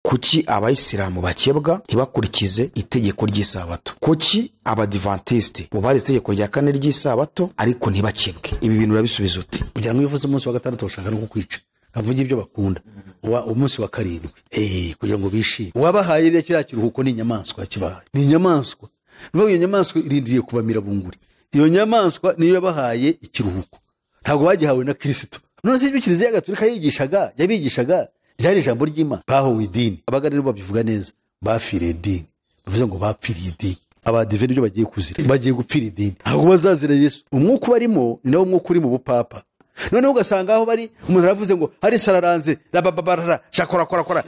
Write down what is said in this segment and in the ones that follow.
kuki abayisilamu bakebwa ntibakurikize itegeko ry'isabato? Kuki abadivantiste bo bari itegeko rya kane ry'isabato ariko ntibakebwe? Ibi bintu urabisubiza uti? kugira ngo bivuze umunsi wa gatandatu bashaka no kukwica, kavuga ibyo bakunda umunsi wa karindwi kugira ngo bishime. Wabahaye ile kiriya kiruhuko ni inyamaswa kibahaye, ni inyamaswa. Niyo nyamaswa irindiriye kubamira bunguri, iyo nyamaswa niyo yabahaye ikiruhuko, ntabwo bagihawe na Kristo. None se ibyo Kiliziya Gatolika yabigishaga ryari ijambo ry'Imana, bahawe idini. Abaganira babivuga neza, bafiriye idini, bivuze ngo bapfiriye idini. Abadive nibyo bagiye kuzira, bagiye gupfira idini, ahubwo bazazira Yesu. Umwuka barimo ni nawo mwuka uri mu bupapa. Noneho ugasanga aho bari umuntu aravuze ngo hari sararanze rababarara shakora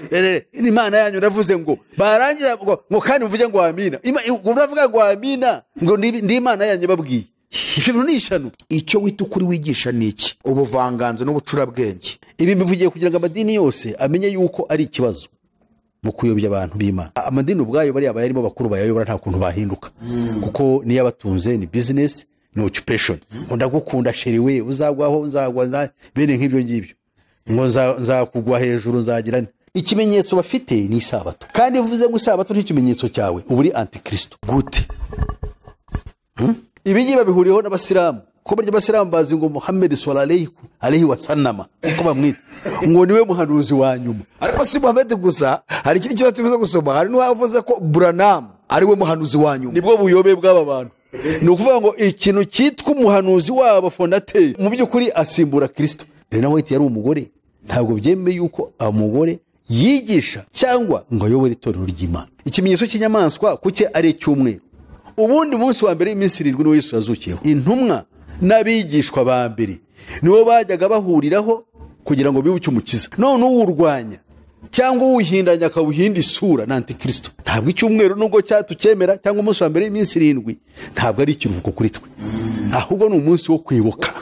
Imana yanyu ravuze ngo barangira ngo kandi mvuge ngo amina, uravuga ngo amina ngo ndi Imana yanyu babwiye. Ibyo ni ishano. Icyo wita ukuri wigisha niki? Ubuvanganzo n'ubucurabwenge. Ibi bivugiye kugira ngo amadini yose amenye yuko ari ikibazo mu kuyobya abantu b'Imana. Amadini ubwayo bari abayarimo bakuru bayayobora nta kuntu bahinduka, kuko niyo abatunze ni business, no occupation. Ndagukunda sheriwe uzagwaho uzagwa bene nk'ibyo ngibyo, ngo nzakugwa hejuru nzagirane. Ikimenyetso bafite ni isabato, kandi uvuze ngo isabato n'ikimenyetso cyawe uburi antikristo. Gute? Ibigi babihuriyeho n'abasilamu, ko barya abasilamu bazi ngo Muhammad sallallahu alaihi wasallam ko bamwita ngo niwe muhanuzi wa nyuma. Ariko si Muhammad gusa, hari ikindi cyo tubizo gusoma, hari n'uwavuze ko Branham ari we muhanuzi wa nyuma. Nibwo buyobe bw'aba bantu. Ni ukuvuga ngo ikintu cyitwa umuhanuzi wabo fondateur mu by'ukuri asimbura Kristo. Rero nawe yari umugore, ntabwo byemeye yuko umugore yigisha cyangwa ngo ayobore itorero ry'Imana. Ikimenyetso cy'inyamaswa kuke ari icyumweru. Ubundi munsi wa mbere iminsi 7 niwo Yesu yazukiyeho. Intumwa n'abigishwa ba mbere niwo bajyaga bahuriraho kugira ngo bibuke umukiza. None uwurwanya cyangwa uwuhindanya akawuhinda isura na antikristo. Ntabwo icyumweru nubwo cyatukemera cyangwa umunsi wa mbere iminsi 7 ntabwo ari ikiruhuko kuri twe, ahubwo ni umunsi wo kwibuka.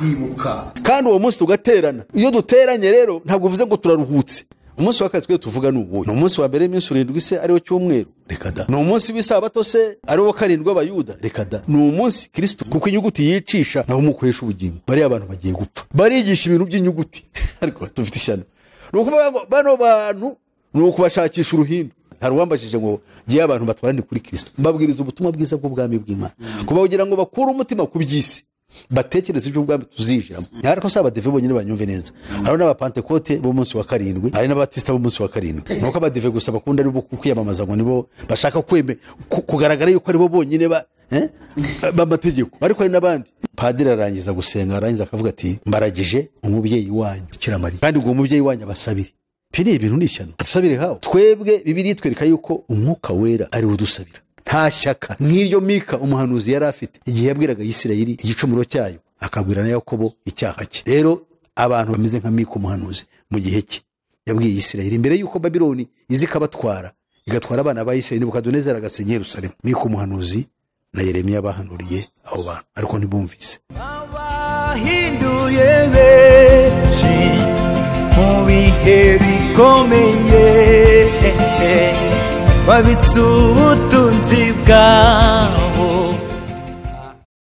Kandi uwo munsi tugaterana. Iyo duteranye rero ntabwo uvuze ngo turaruhutse. Umunsi wa katwe tuvuga n'uwo ni umunsi wa mbere iminsi 7 se ari wo cyumweru, reka da. Ni umunsi w'isabato se ari wo karindwi abayuda, reka da. Ni umunsi Kristo, kuko inyuguti yicisha naho umukwesha ubugingo. Bari abantu bagiye gupfa, barigisha ibintu by'inyuguti ariko tufite ishano. Nukuvuga ngo bano bantu nukubashakisha uruhindo. Hari uwambajije ngo giye abantu batwarane kuri Kristo, mbabwiriza ubutumwa bwiza bw'ubwami bw'Imana, kuba kugira ngo bakure umutima ku by'isi, batekereza ibyo ubwami tuzijiramo. Ariko saba Dive bonyine banyumve neza. Ari n'abapantekote bo munsi wa karindwi, ari n'abatista bo munsi wa karindwi. Nuko abadive gusa bakunda ari bo kwiyamamaza ngo nibo bashaka kugaragara yuko ari bo bonyine bamategeko. Ariko hari n'abandi. Padiri arangiza gusenga, arangiza akavuga ati mbaragije umubyeyi wanyu Bikira Mariya, kandi ngo umubyeyi wanyu abasabire. Piri ibintu nishyano. Dusabire hawo. Twebwe Bibiliya itwereka yuko umwuka wera ari udusabira. Nta shyaka nk'iryo Mika umuhanuzi yari afite igihe yabwiraga Isirayeli igicumuro cyayo, akabwira na Yakobo icyaha cye. Rero abantu bameze nka Mika umuhanuzi mu gihe cye yabwiye Isirayeli mbere yuko Babiloni izikabatwara, igatwara abana ba Isirayeli Nebukadinezari agasenya Yerusalemu. Mika umuhanuzi na Yeremiya bahanuriye abo bantu ariko ntibumvise. Abahinduye benshi mu bihe bikomeye, babitse ubutunzi bwabo.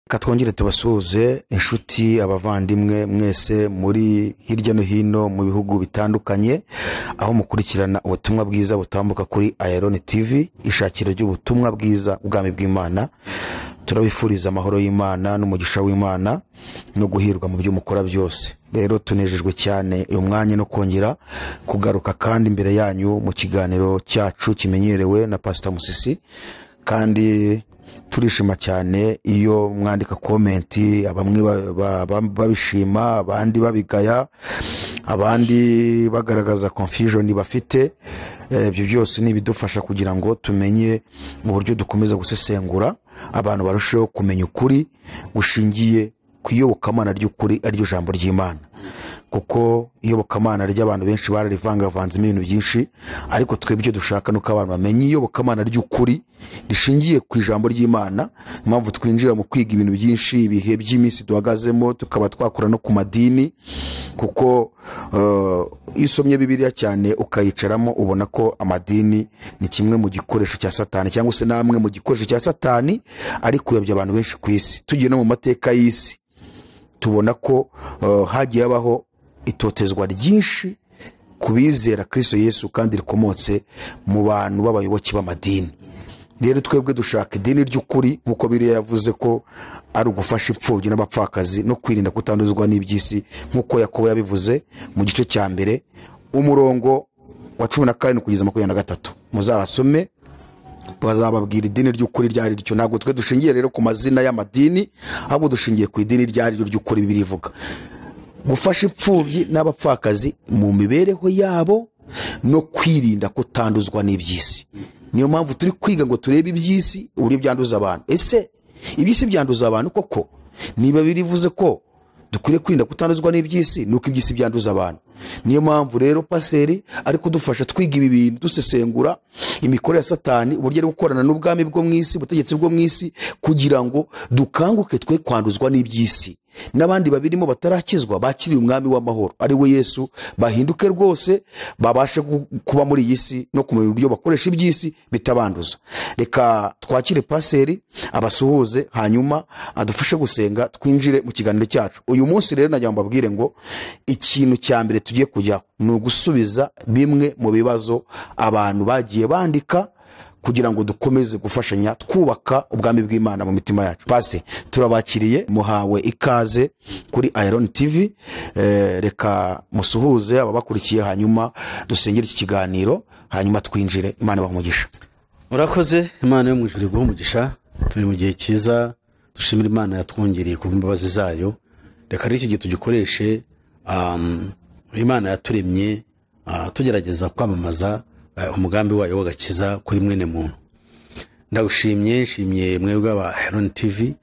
Katwongere tubasuhuze inshuti abavandimwe mwese muri hirya no hino mu bihugu bitandukanye, aho mukurikirana ubutumwa bwiza butambuka kuri AYALONI TV, ishakiro ry'ubutumwa bwiza ubwami bw'Imana. Turabifuriza amahoro y'Imana n'umugisha w'Imana no guhirwa mu byo mukora byose. Rero tunejejwe cyane uyu mwanya no kongera kugaruka kandi imbere yanyu mu kiganiro cyacu kimenyerewe na Ptr Musisi, kandi turishima cyane iyo mwandika komenti, abamwe babishima, abandi babigaya, abandi bagaragaza confusion bafite. Ibyo byose ni bidufasha kugira ngo tumenye mu buryo dukomeza gusesengura, abantu barusheho kumenya ukuri gushingiye kuyobokamana ry'ukuri aryo jambo ry'Imana. Kuko iyobokamana ry'abantu benshi bararivangavanze ibintu byinshi, ariko twebwe icyo dushaka nuko abantu bamenye iyobokamana ry'ukuri rishingiye ku ijambo ry'Imana. Impamvu twinjira mu kwiga ibintu byinshi, ibihe by'iminsi duhagazemo, tukaba twakura no ku madini, kuko isomye Bibiliya cyane ukayicaramo ubona ko amadini ni kimwe mu gikoresho cya Satani, cyangwa se namwe mu gikoresho cya Satani ari kuyobya abantu benshi ku isi. Tugiye no mu mateka y'isi tubona ko hagiye abaho itotezwa ryinshi kubizera Kristo Yesu kandi rikomotse mu bantu b'abayoboke b'amadini. Rero twebwe dushaka idini ry'ukuri nkuko Bibiliya yavuze ko ari ugufasha imfubyi n'abapfakazi no kwirinda kutanduzwa n'iby'isi nkuko Yakobo yabivuze mu gice cya mbere umurongo wa 14 kugeza 23. Muzabasome bazababwira idini ry'ukuri ryari ryo. Ntabwo twe dushingiye rero ku mazina y'amadini, ahubwo dushingiye ku idini ryari ryo ry'ukuri. Bibiliya ivuga gufasha imfubyi n'abapfakazi mu mibereho yabo no kwirinda kutanduzwa n'iby'isi. Niyo mpamvu turi kwiga ngo turebe iby'isi uburyo byanduza abantu. Ese iby'isi byanduza abantu koko? Niba birivuze ko dukwiriye kwirinda kutanduzwa n'iby'isi, nuko iby'isi byanduza abantu. Niyo mpamvu rero paseri ari kudufasha twiga ibi bintu, dusesengura imikorere ya Satani, uburyo ari gukorana n'ubwami bwo mw'isi, ubutegetsi bwo mw'isi, kugira ngo dukanguke twe kwanduzwa n'iby'isi. N'abandi babirimo batarakizwa bakiriye umwami w'amahoro ari we Yesu, bahinduke rwose babashe kuba muri iyi si no kumenya uburyo bakoresha iby'isi bitabanduza. Reka twakire paseri abasuhuze, hanyuma adufashe gusenga twinjire mu kiganiro cyacu. Uyu munsi rero najya mbabwire ngo ikintu cya mbere tugiye kujya ni ugusubiza bimwe mu bibazo abantu bagiye bandika kugira ngo dukomeze gufashanya twubaka ubwami bw'Imana mu mitima yacu. Pastor, turabakiriye, muhawe ikaze kuri AYALONI TV. Reka musuhuze ababakurikiye, hanyuma dusengere iki kiganiro, hanyuma twinjire. Imana bamugisha. Urakoze. Imana yo mw'Ijuru iguhe umugisha. Turi mu gihe cyiza, dushimira Imana yatwongereye ku mbabazi zayo. Reka rero iki gihe tugikoreshe Imana yaturemye tugerageza kwamamaza umugambi wayo w'Agakiza kuri mwene muntu. Ndagushimye, nshimye mwebwe aba AYALONI TV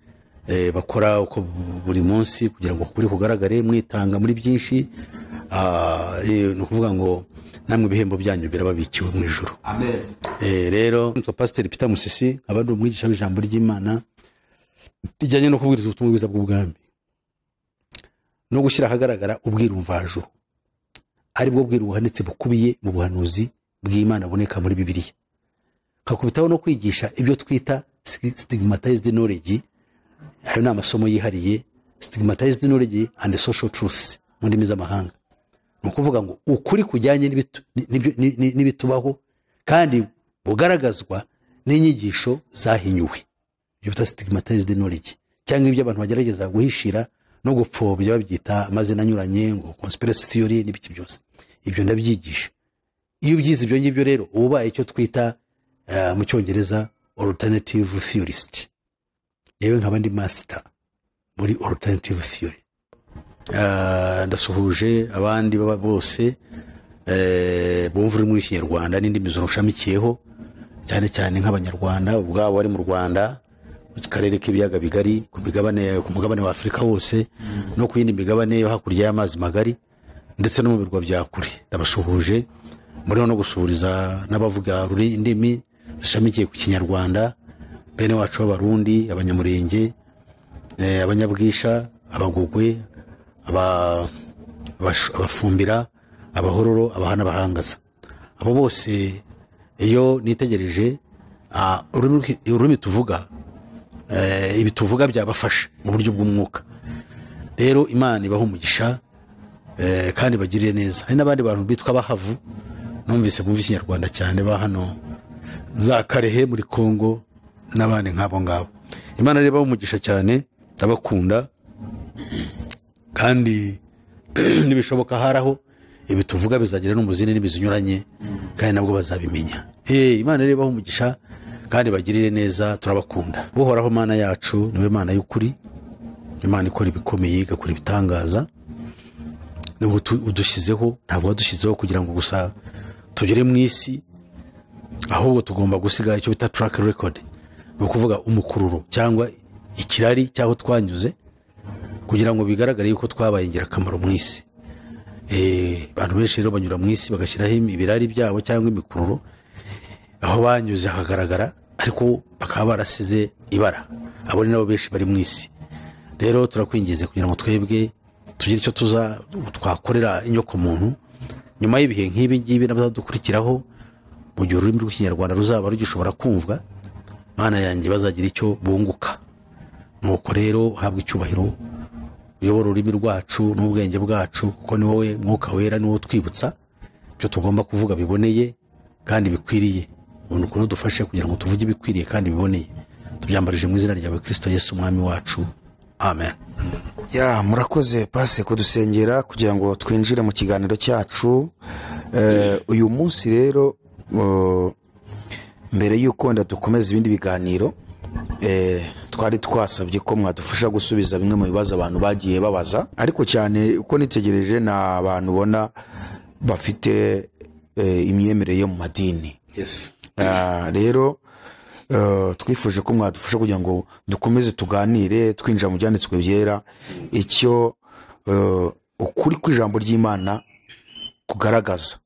bakora uko buri munsi kugira ngo kuri kugaragare mwitanga muri byinshi. No kuvuga ngo namwe ibihembo byanyu birababikiwe mu ijuru. Amen. Rero nitwa Ptr MUSISI, abandi umwigisha w'ijambo ry'Imana rijyanye no kubwiriza ubutumwa bwiza bw'ubwami no gushyira ahagaragara ubwirumvajuru, ari bwo bwiru buhanitse bukubiye mu buhanuzi bw'Imana boneka muri Bibiliya. Kakubitaho no kwigisha ibyo twita stigmatized knowledge. Ayo ni amasomo yihariye, stigmatized knowledge and social truths mu ndimi z'amahanga. Ni ukuvuga ngo ukuri kujyanye n'ibitubaho kandi bugaragazwa n'inyigisho zahinyuwe, ibyo bita stigmatized knowledge, cyangwa ibyo abantu bagerageza guhishira no gupfobya babyita amazina anyuranye ngo conspiracy theory n'ibiki byose. Ibyo ndabyigisha. Iyo ubyize ibyo ngibyo rero ubaye icyo twita mu Cyongereza alternative theorist. Yewe nk'abandi master muri alternative theory. Ndasuhuje abandi bose bumva muri Kinyarwanda n'indimi zorushamikiyeho, cyane cyane nk'abanyarwanda ubwabo bari mu Rwanda, mu karere k'ibiyaga bigari, ku mugabane wa Afurika wose no ku yindi migabane yo hakurya y'amazi magari, ndetse no mu birwa bya kure. Ndabasuhuje muri no gusuhuriza n'abavuga ruri indimi zishamikiye ku Kinyarwanda, bene wacu b'Abarundi, abanyamurenge, abanyabwisha, abagugwe, abafumbira, abahororo, abahana bahangaza. Abo bose iyo nitegereje ururimi tuvuga, ibi tuvuga byabafasha mu buryo bw'umwuka. Rero Imana ibaha umugisha kandi bagiriye neza. Hari n'abandi bantu bitwa bahavu, numvise mu Kinyarwanda cyane, ba hano za Karehe muri Kongo n'abandi nk'abo ngabo. Imana reba umugisha cyane, ndabakunda kandi nibishoboka haraho ibi tuvuga bizagira no muzine n'ibizinyuranye kandi nabwo bazabimenya. Imana reba umugisha kandi bagirire neza, turabakunda. Uhoraho Mana yacu niwe Mana y'ukuri, Imana ikora ibikomeye, igakora ibitangaza. Niwe udushizeho, ntabwo wadushizeho kugira ngo gusa tugere mu isi, ahubwo tugomba gusiga icyo bita track record. Ni ukuvuga umukururo cyangwa ikirari cyaho twanyuze, kugira ngo bigaragare yuko twabaye ingirakamaro mu isi. Abantu benshi rero banyura mu isi bagashyiraho ibirari byabo cyangwa imikururo, aho banyuze hagaragara ariko bakaba barasize ibara. Abo ni nabo benshi bari mu isi. Rero turakwingize kugira ngo twebwe tugire icyo twakorera inyoko muntu nyuma y'ibihe nk'ibi ngibi n'abazadukurikiraho, mu gihe ururimi rw'Ikinyarwanda ruzaba rugishobora kumvwa. Mana yanjye bazagira icyo bunguka. Nuko rero habwa icyubahiro, uyobora ururimi rwacu n'ubwenge bwacu, kuko ni wowe Mwuka Wera, ni wowe twibutsa ibyo tugomba kuvuga biboneye kandi bikwiriye. ubuntu ukuntu dufashe kugira ngo tuvuge ibikwiriye kandi biboneye, tubyambarije mu izina ryawe Kristo Yesu umwami wacu, amen. Murakoze pase kudusengera kugira ngo twinjire mu kiganiro cyacu. Uyu munsi rero mbere y'uko dukomeza ibindi biganiro, twari twasabye ko mwadufasha gusubiza bimwe mu bibazo abantu bagiye babaza, ariko cyane uko nitegereje na abantu bona bafite imyemerere yo mu madini. Rero twifuje ko mwadufasha kugira ngo dukomeze tuganire twinjira mu byanditswe byera, icyo ukuri kw'ijambo ry'Imana kugaragaza.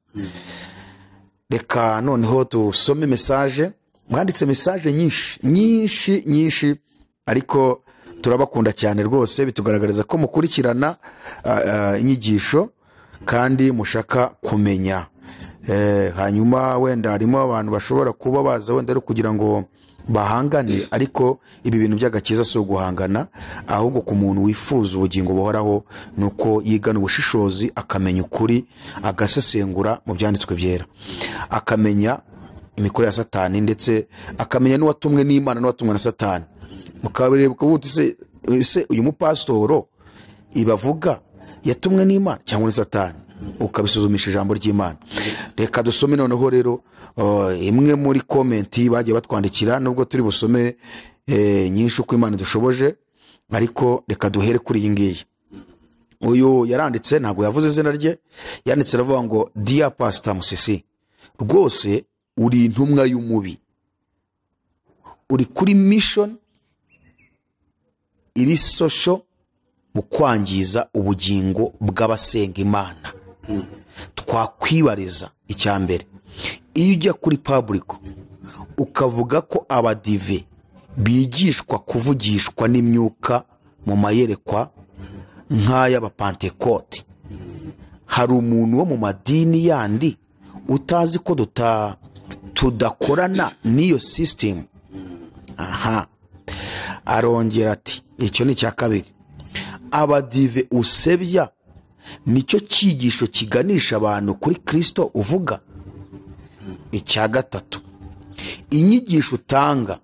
Reka noneho dusome message. Mwanditse message nyinshi, ariko turabakunda cyane rwose, bitugaragariza ko mukurikirana inyigisho kandi mushaka kumenya. Hanyuma wenda harimo abantu bashobora kuba baza wenda ari kugira ngo bahangane, ariko ibi bintu by'agakiza so guhangana, ahubwo ku muntu wifuza ubugingo buhoraho nuko yigana ubushishozi, akamenya ukuri, agasesengura mu byanditswe byera, akamenya imikorere ya Satani, ndetse akamenya n'uwatumwe n'Imana n'uwatumwe na Satani. Mukabireba ukavuga ese uyu mupasitoro ibavuga yatumwe n'Imana cyangwa na Satani, ukabisuzumisha ijambo ry'Imana. Reka dusome noneho rero imwe muri komenti bagiye batwandikira, nubwo turi busome nyinshi uko Imana dushoboje, ariko reka duhere kuri iyi ngiyi. Uyu yaranditse, ntabwo yavuze izina rye, yanditse aravuga ngo Dear Ptr Musisi, rwose uri intumwa y'umubi, uri kuri mission iri social mu kwangiza ubugingo bw'abasenga Imana. Twakwibariza icyambere, iyo ujya kuri public ukavuga ko abadive bigishwa kuvugishwa n'imyuka mu mayerekwa nk'ay'abapantekote, hari umuntu wo mu madini yandi utazi ko tudakorana n'iyo system? Arongera ati, icyo ni icya kabiri, abadive usebya nicyo cyigisho kiganisha abantu kuri Kristo uvuga? Icya gatatu, inyigisho utanga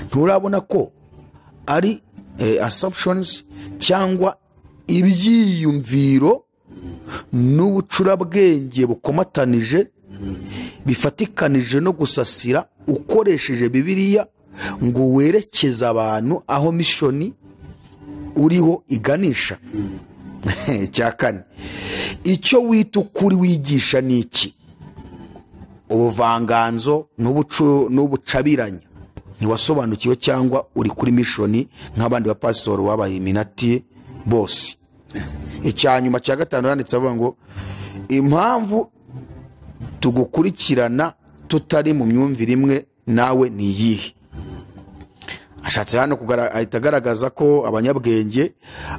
nturabona ko ari assumptions cyangwa ibyiyumviro n'ubucurabwenge bukomatanije bifatikanije no gusasira ukoresheje Bibiliya ngo werekeze abantu aho mishoni uriho iganisha? Icya kane, icyo wita ukuri wigisha ni iki? Ubuvanganzo n'ubucabiranya ntiwasobanukiwe, cyangwa uri kuri mishoni nk'abandi bapasitori babaye minati bose? Icya nyuma cya gatanu yanditse avuga ngo impamvu tugukurikirana tutari mu myumvire imwe nawe ni iyihe? Ashatse hano ahita agaragaza ko abanyabwenge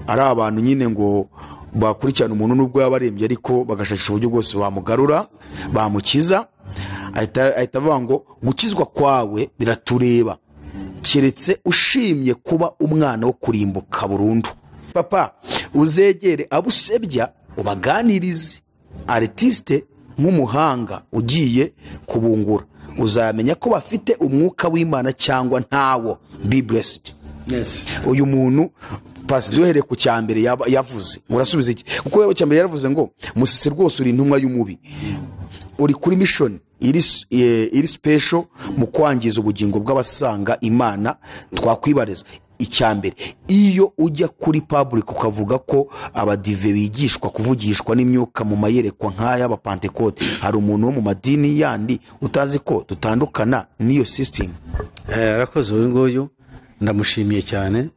ari abantu nyine ngo bakurikirana umuntu nubwo yaba arembye, ariko bagashakisha uburyo bwose bamugarura, bamukiza. Ahita avuga ngo gukizwa kwawe biratureba, keretse ushimye kuba umwana wo kurimbuka burundu. Papa, uzegere abusebya ubaganirize. Artiste nk'umuhanga ugiye kubungura, uzamenya ko bafite umwuka w'Imana cyangwa ntawo. Be blessed. Uyu muntu pasi duhere ku cyambere yavuze, urasubiza iki? Kuko yabo cyambere yaravuze ngo Musisi rwose uri intumwa y'umubi, uri kuri mission iri special mu kwangiza ubugingo bw'abasanga Imana. Twakwibariza icyambere, iyo ujya kuri public ukavuga ko abadive bigishwa kuvugishwa n'imyuka mu mayerekwa nk'ay'abapantekote, hari umuntu wo mu madini yandi utazi ko dutandukana n'iyo system? Arakoze uyu nguyu, ndamushimiye cyane.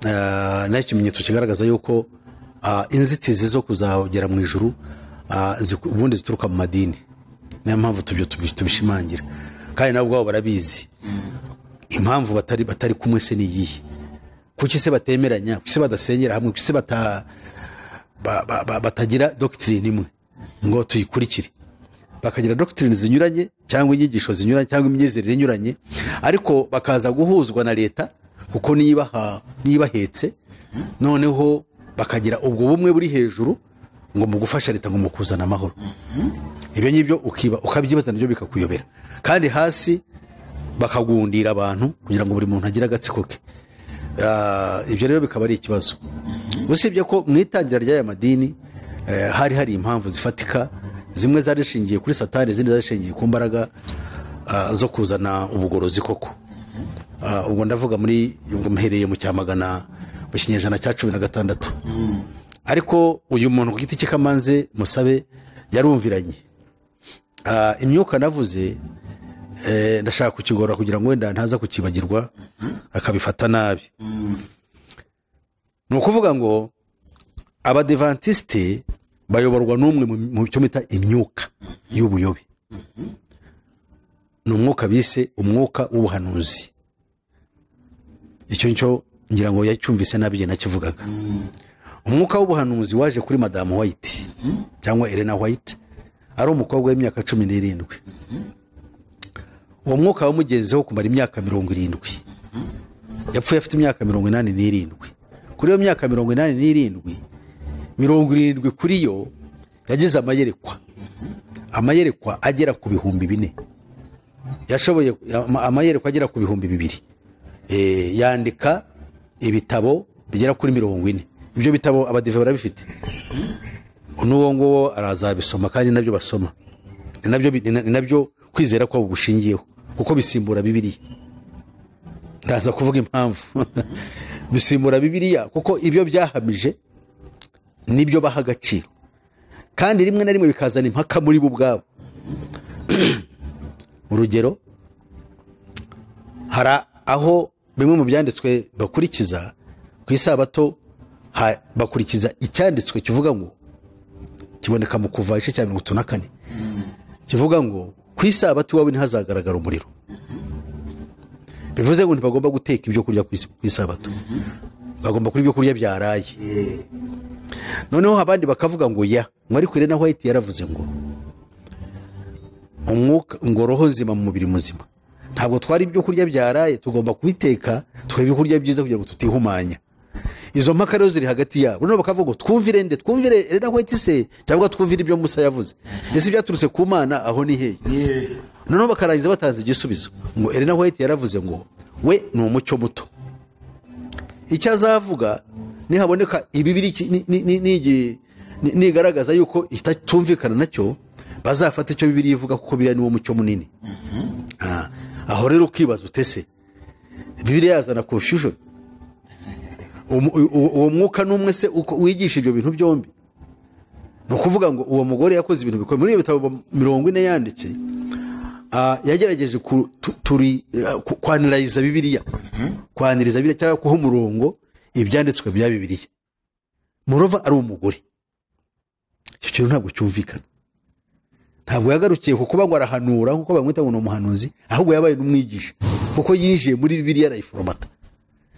Nayo ikimenyetso kigaragaza yuko inzitizi zo kuzagera mu ijuru ubundi zituruka mu madini. Niyo mpamvu tubishimangira, kandi nabo ubwabo barabizi impamvu batari kumwe. Se ni iyihe? Kuki se batemeranya? Kuki se badasengera hamwe? Kuki se batagira doctrine imwe ngo tuyikurikire? Bakagira doctrine zinyuranye cyangwa inyigisho zinyuranye cyangwa imyizerere inyuranye, ariko bakaza guhuzwa na leta kuko niba hetse, noneho bakagira ubwo bumwe buri hejuru ngo mu gufasha leta ngo mu kuzana amahoro. Ibyo ngibyo ukabyibaza nabyo bikakuyobera, kandi hasi bakagundira abantu kugira ngo buri muntu agire agatsiko ke. Ibyo rero bikaba ari ikibazo. Usibye ko mu itangira ry'aya madini hari impamvu zifatika, zimwe zari zishingiye kuri satani, izindi zari zishingiye ku mbaraga zo kuzana ubugorozi koko. Ubwo ndavuga muri mhereye mu cyamagana mu kinyejana cya 16. Ariko uyu muntu ku giti cye Kamanze Musabe yarumviranye. Imyuka navuze ndashaka kukigora kugira ngo wenda ntaza kukibagirwa akabifata nabi. Ni ukuvuga ngo abadivantiste bayoborwa n'umwe mu cyo mita imyuka y'ubuyobe. Ni umwuka bise umwuka w'ubuhanuzi. Icyo nicyo ngira ngo yacyumvise nabi nakivugaga. Umwuka w'ubuhanuzi waje kuri Madame White cyangwa Elena White, ari umukobwa w'imyaka 17. Uwo mwuka wamugezeho kumara imyaka 70. Yapfuye afite imyaka 87. Kuri iyo myaka 87, 70 kuri yo yagize amayerekwa agera ku bihumbi 4. Yashoboye amayerekwa agera ku bihumbi 2. Yandika ibitabo bigera kuri 40. Ibyo bitabo abadive barabifite. N'uwo ngo arazabisoma kandi nabyo basoma. Nabyo kwizera ko gushingiyeho kuko bisimbura Bibiliya. Ndaza kuvuga impamvu. Bisimbura Bibiliya kuko ibyo byahamije nibyo baha agaciro, kandi rimwe na rimwe bikazana impaka muri bo ubwabo. Urugero, hari aho bimwe mu byanditswe bakurikiza ku isabato, bakurikiza icyanditswe kivuga ngo, kiboneka mu Kuva igice cya 34, kivuga ngo ku isabato iwawe ntihazagaragara umuriro. Bivuze ngo ntibagomba guteka ibyo kurya ku isabato, bagomba kurya ibyo kurya byaraye. Noneho abandi bakavuga ngo mwari kwire na White yaravuze ngo umwuka ngo roho nzima mu mubiri muzima, ntabwo twari ibyo kurya byaraye, tugomba kubiteka twari ibyo kurya byiza kugira ngo tutihumanya. Izo mpaka rero ziri hagati yabo. Noneho bakavuga ngo twumvire Elena White se cyangwa twumvire ibyo Musa yavuze. Ese byaturutse ku Mana aho ni hehe? Noneho bakarangiza batanze igisubizo ngo Elena White yaravuze ngo we ni umucyo muto. Icyo azavuga nihaboneka ibibiri nigaragaza yuko itatumvikana nacyo, bazafata icyo Bibiliya ivuga kuko biriya ni wo mucyo munini. Aho rero ukibaza utese Bibiliya yazana confusion. Uwo mwuka n'umwe se wigisha ibyo bintu byombi? Ni ukuvuga ngo uwo mugore yakoze ibintu bikomeye. Muri ibitabo 40 yanditse, yagerageje kwaniriza Bibiliya, kwaniriza Bibiliya cyangwa kuha umurongo ibyanditswe bya Bibiliya. Murova ari umugore. Icyo kintu ntabwo cyumvikana. Ntabwo yagarukiye kuko ngo arahanura kuko bamwita ngo umuhanuzi, ahubwo yabaye n'umwigisha kuko yinjiye muri Bibiliya arayiforomata.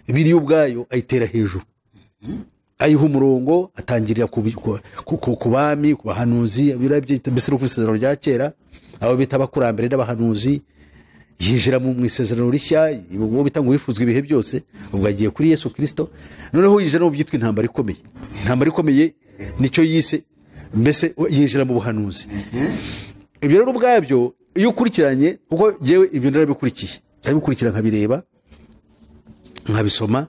Bibiliya ubwayo ayitera hejuru, ayiha umurongo, atangirira ku bami, ku bahanuzi, birabyita mbese ku isezerano rya kera, abo bita abakurambere n'abahanuzi. Yinjira mu isezerano rishya, uwo bita ngo wifuzwe ibihe byose, ubwo agiye kuri Yesu Kristo. Noneho yinjira mu byitwa intambara ikomeye. Intambara ikomeye nicyo yise mbese yinjira mu buhanuzi. Ibyo rero ubwabyo iyo ukurikiranye, kuko jewe ibyo ndabikurikira nkabireba, nkabisoma,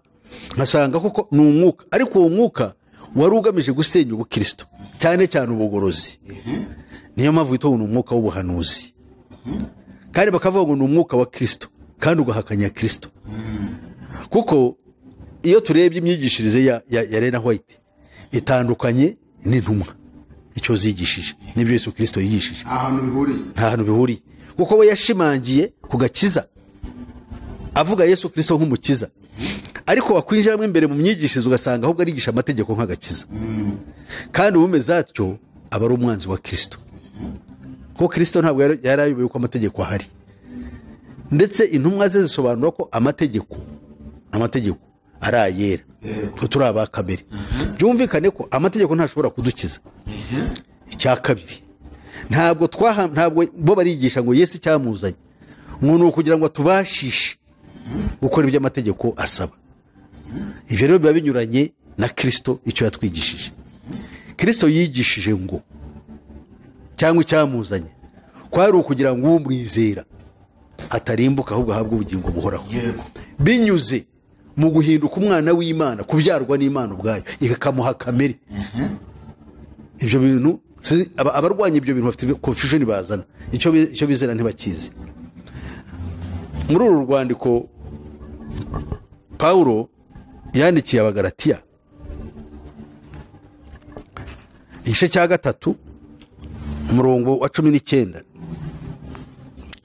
nkasanga koko ni umwuka, ariko uwo mwuka wari ugamije gusenya ubukristo, cyane cyane ubugorozi. Niyo mpamvu witwa ni umwuka w'ubuhanuzi, kandi bakavuga ngo ni umwuka wa Kristo, kandi ugahakanya Kristo. Kuko iyo turebye imyigishirize ya Elena White itandukanye n'intumwa, icyo zigishije n'ibyo Yesu Kristo yigishije nta hantu bihuriye. Kuko we yashimangiye ku gakiza, avuga Yesu Kristo nk'umukiza, ariko wakwinjiramo imbere mu myigishirize ugasanga ahubwo arigisha amategeko nk'agakiza. Kandi ubumeze atyo aba ari umwanzi wa Kristo, kuko Kristo ntabwo yari ayoboye uko amategeko ahari. Ndetse intumwa ze zisobanura ko amategeko ari ayera, turi abakamere. Byumvikane ko amategeko ntashobora kudukiza. Icya kabiri, ntabwo bo barigisha ngo Yesu cyamuzanye ngo ni ukugira ngo tubashishe gukora ibyo amategeko asaba. Ibyo rero biba binyuranye na Kristo icyo yatwigishije. Kristo yigishije ngo cyangwa icyamuzanye kwari ukugira ngo umwizera atarimbuka ahubwo ahabwe ubugingo buhoraho binyuze mu guhinduka umwana w'Imana, kubyarwa n'Imana ubwayo ikamuha kamere. Ibyo bintu abarwanya ibyo bintu bafite confusion bazana, icyo bizera ntibakizi. Muri uru rwandiko Pawulo yandikiye abagalatiya igice cya 3 umurongo wa 19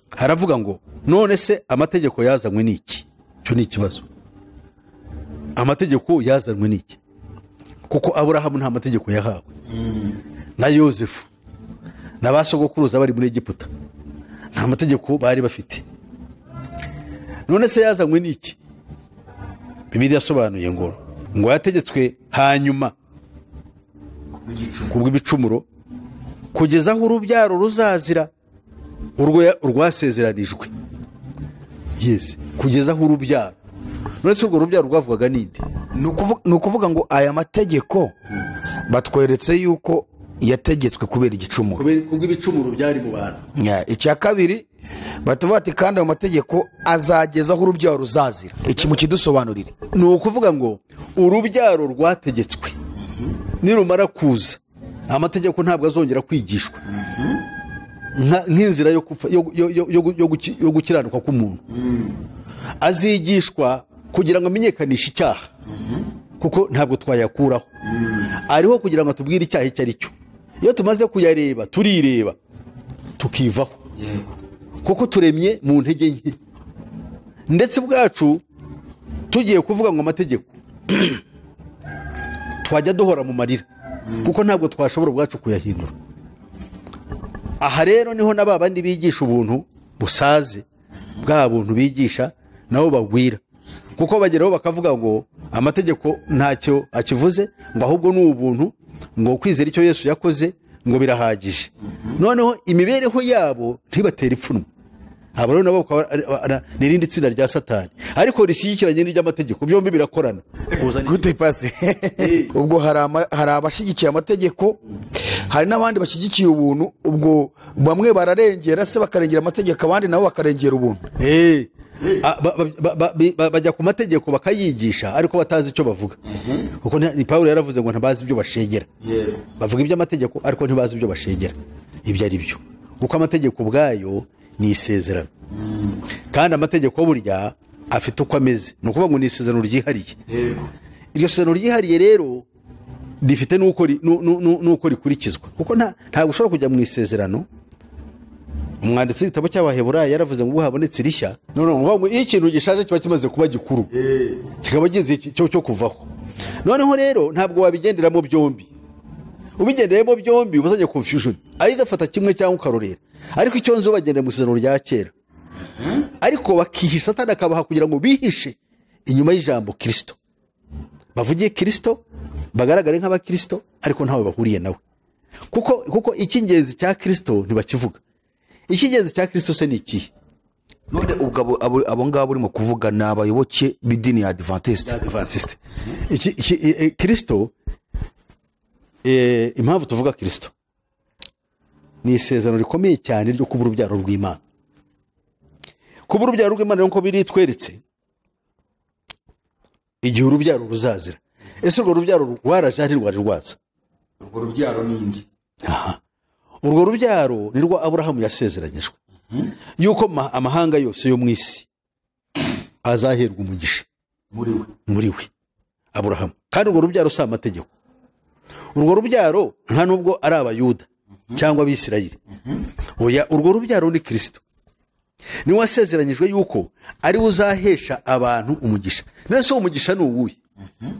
haravuga ngo none se amategeko yazanywe n'iki? Cyo ni ikibazo. Amategeko yazanywe n'iki? Kuko Aburahamu nta mategeko yahawe, na Yosefu n'abasogokuruza bari muri Egiputa nta mategeko bari bafite. None se yazanywe n'iki? Bibiliya yasobanuye ngo yategetswe hanyuma kubw'ibicumuro kugeza aho urubyaro ruzazira urwasezeranijwe. Yes, kugeza aho urubyaro. None se urwo rubyaro rwavugaga ninde? Ni ukuvuga ngo aya mategeko batweretse yuko yategetswe kubera igicumuro, kubw'ibicumuro byari mu bantu. Icya kabiri batuvuga ati kandi ayo mategeko azageza aho urubyaro ruzazira. Iki mu kidusobanurire ni ukuvuga ngo urubyaro rwategetswe nirumara kuza amategeko ntabwo azongera kwigishwa nk'inzira yo gukiranuka k'umuntu. Azigishwa kugira ngo amenyekanishe icyaha, kuko ntabwo twayakuraho. Ariho kugira ngo tubwire icyaha icyo ari cyo. Iyo tumaze kuyareba turireba tukivaho, kuko turemye mu ntege nke. Ndetse ubwacu tugiye kuvuga ngo amategeko twajya duhora mu marira, kuko ntabwo twashobora ubwacu kuyahindura. Aha rero niho na babandi bigisha ubuntu busaze, bwa buntu bigisha nabo bagwira, kuko bageraho bakavuga ngo amategeko ntacyo akivuze, ngo ahubwo ni ubuntu, ngo kwizera icyo Yesu yakoze ngo birahagije. Noneho imibereho yabo ntibatera ipfunwe. Abo rero nabo n'irindi tsinda rya Satani, ariko rishyigikiranye n'iry'amategeko, byombi birakorana. Gute pase? Ubwo hari abashyigikiye amategeko, hari n'abandi bashyigikiye ubuntu. Ubwo bamwe bararengera se bakarengera amategeko, abandi nabo bakarengera ubuntu. Bajya ku mategeko bakayigisha ariko batazi icyo bavuga, kuko ni Pawulo yaravuze ngo ntabazi ibyo bashegera. Bavuga iby'amategeko ariko ntibazi ibyo bashegera ibyo ari byo, kuko amategeko ubwayo ni isezerano, kandi amategeko burya afite uko ameze. Ni ukuvuga ngo ni isezerano ryihariye. Iryo sezerano ryihariye rero rifite n'uko rikurikizwa, kuko ntabwo ushobora kujya mu isezerano. Umwanditsi w'igitabo cy'Abaheburayo yaravuze ngo habonetse rishya. Ngo iyo ikintu gishaje kiba kimaze kuba gikuru, kikaba gize cyo kuvaho. Noneho rero ntabwo wabigenderamo byombi. Ubigenderemo byombi ubazanye confusion, ayidafata kimwe cyangwa ukarorera. Ariko icyo nzo bagenda mu isezerano rya kera, ariko bakihisha Satani akabaha kugira ngo bihishe inyuma y'ijambo Kristo, bavugiye Kristo, bagaragare nk'abakristo ariko ntawe bahuriye nawe, kuko icy'ingenzi cya Kristo ntibakivuga. Icy'ingenzi cya Kristo se ni iki? None ubwo abo ngabo urimo kuvuga ni abayoboke b'idini ya Adventiste. Kristo, impamvu tuvuga Kristo ni isezerano rikomeye cyane ryo kuba urubyaro rw'Imana. Kuba urubyaro rw'Imana nuko biritweretse igihe urubyaro ruzazira. Ese urwo rubyaro rwaraje ari rwari rwaza? Urwo rubyaro ni indi. Urwo rubyaro ni rwo Aburahamu yasezeranyijwe yuko amahanga yose yo mu isi azaherwa umugisha muri we Aburahamu. Kandi urwo rubyaro si amategeko. Urwo rubyaro nta nubwo ari Abayuda cyangwa Abisirayeli. Oya, urwo rubyaro ni Kristo. Ni wasezeranyijwe yuko ari uzahesha abantu umugisha. Nese umugisha ni uwuhe?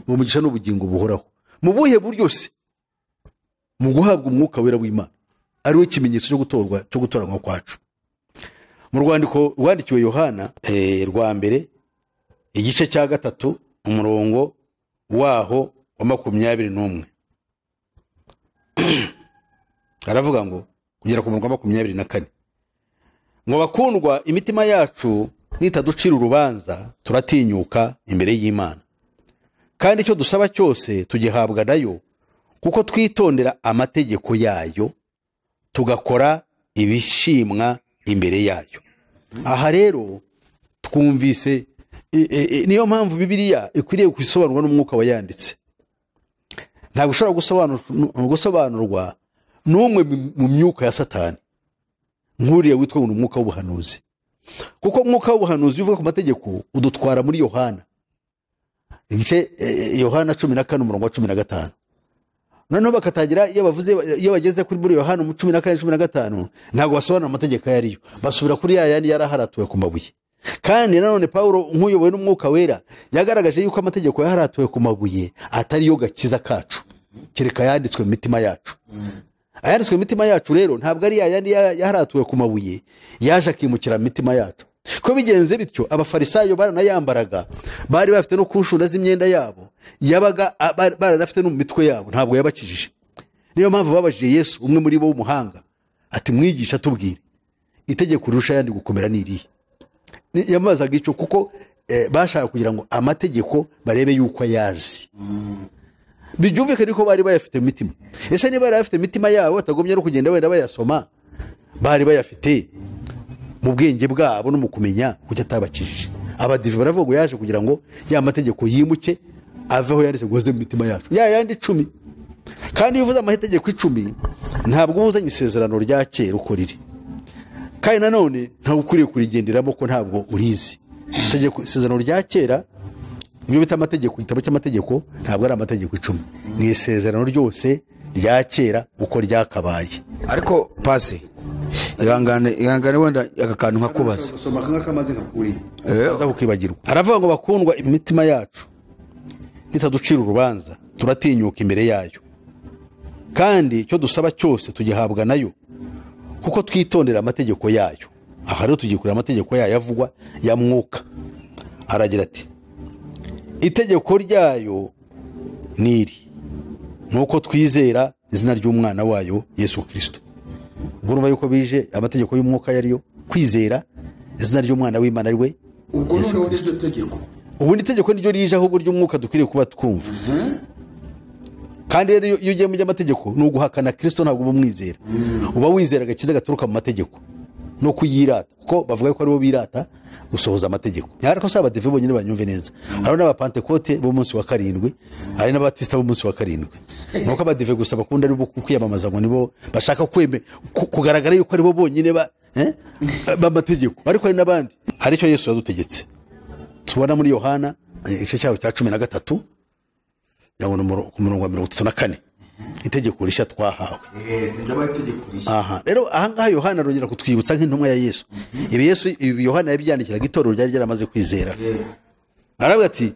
Umugisha ni ubugingo buhoraho. Mu buhe buryo se? Mu guhabwa umwuka wera w'Imana, ari we kimenyetso cyo gutoranywa kwacu. Mu rwandiko rwandikiwe Yohana rwa mbere igice cya 3 umurongo waho wa 21 aravuga ngo kugera ku murongo wa 24 ngo bakundwa, imitima yacu nitaducira urubanza turatinyuka imbere y'Imana, kandi icyo dusaba cyose tugihabwa nayo, kuko twitondera amategeko yayo tugakora ibishimwa imbere yayo. Aha rero twumvise niyo mpamvu Bibiliya ikwiriye gusobanurwa n'umwuka wayanditse. Ntabwo ushobora gusobanurwa n'umwe mu myuka ya Satani nk'uriya witwa umwuka w'ubuhanuzi, kuko umwuka w'ubuhanuzi uvuga ku mategeko udutwara muri Yohana igice Yohana 14:15. Noneho bakatangira iyo bageze kuri muri Yohana 14:15 ntabwo basobanura amategeko yariyo, basubira kuri yandi yaraharatuwe ku mabuye. Kandi nanone Paulo nk'uyobowe n'umwuka wera yagaragaje yuko amategeko yaharatuwe ku mabuye atari yo gakiza kacu, kereka yanditswe mu mitima yacu. Ayanditswe mu mitima yacu rero ntabwo ari yandi yaharatuwe ku mabuye yaje akimukira mu mitima yacu. Ko bigenze bityo abafarisayo baranayambaraga, bari bafite no kunshunda z'imyenda yabo, yabaga baranafite no mu mitwe yabo, ntabwo yabakijije. Niyo mpamvu babajije Yesu, umwe muri bo w'umuhanga, ati mwigisha tubwire itegeko rirusha yandi gukomera ni irihe? Yamazaga icyo kuko bashaka kugira ngo amategeko barebe yuko yazi. Bibyumvikane ko bari bayafite mu mitima. Ese niba bari bafite imitima yabo batagomye no kugenda wenda bayasoma, bari bayafite mu bwenge bwabo no mu kumenya kuko atabakijije. Abadive baravuga yaje kugira ngo ya mategeko yimuke aveho yanditse ngo ze mu mitima yacu yandi 10. Kandi uvuze amategeko 10 ntabwo ubuzanye isezerano rya kera uko riri, kandi nanone ntabwo ukuriye kurigenderamo ko ntabwo urizi. Itegeko isezerano rya kera ibyo bita amategeko, igitabo cy'amategeko ntabwo ari amategeko 10, ni isezerano ryose rya kera uko ryakabaye. Ariko pasi ihangane wenda akakantu nkakubaza gusoma nk'akamaze nkakuri aza kukibagirwa. Aravuga ngo bakundwa, imitima yacu nitaducira urubanza turatinyuka imbere yayo, kandi icyo dusaba cyose tugihabwa nayo kuko twitondera amategeko yayo. Aha rero tugikurira amategeko yayo avugwa ya mwuka. Aragira ati itegeko ryayo niri nuko twizera izina ry'umwana wayo Yesu Kristo. Ubwo urumva yuko bije amategeko y'umwuka yariyo kwizera izina ry'umwana w'Imana ari we. Ubwo noneho n'iryo tegeko, ubundi itegeko niryo rije ahubwo ry'umwuka dukwiriye kuba twumva. Kandi rero iyo ugiye mu by'amategeko ni uguhakana Kristo, ntabwo uba umwizera. Uba wizera agakiza gaturuka mu mategeko no kuyirata, kuko bavuga ko aribo birata gusohoza amategeko. Ariko saba Abadive bonyine banyumve neza, hari n'abapantekote bo munsi wa 7, hari n'abatista bo munsi wa 7. Nuko Abadive gusa bakunda ari bo kwiyamamaza ngo nibo bashaka kugaragara yuko aribo bonyine b'amategeko, ariko hari n'abandi. Hari icyo Yesu yadutegetse tubona muri Yohana igice cyaho cya 13 yabona ku murongo wa 34, itegeko rishya twahawe. Aha rero aha ngaha Yohana arongera kutwibutsa nk'intumwa ya Yesu. Ibi Yohana yabyandikiraga itorero ryari ryaramaze kwizera. Aravuga ati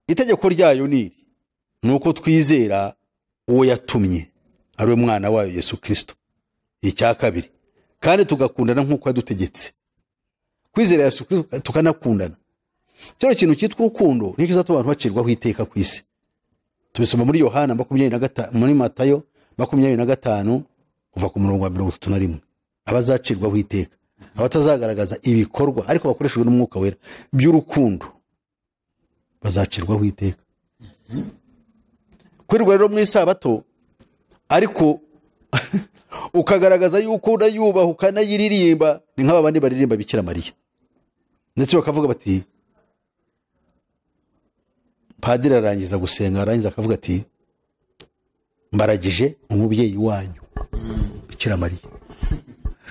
itegeko ryayo niri nuko twizera uwo yatumye ari umwana wayo Yesu Kristo. Icya kabiri, kandi tugakundana nk'uko yadutegetse. Kwizera Yesu Kristo tukanakundana, cyo kintu cyitwa urukundo ni kizatuma abantu bacirwaho iteka ku isi. Tubisoma muri Yohana 25, muri Matayo 25 kuva ku murongo wa 31. Abazacirwaho iteka abatazagaragaza ibikorwa ariko bakoreshejwe n'umwuka wera by'urukundo bazacirwaho iteka. Kwirirwa rero mu isabato ariko ukagaragaza yuko urayubaha ukanayiririmba, ni nk'aba bandi baririmba Bikira Mariya, ndetse bakavuga bati padiri arangiza gusenga, arangiza akavuga ati mbaragije umubyeyi wanyu Bikira Mariya,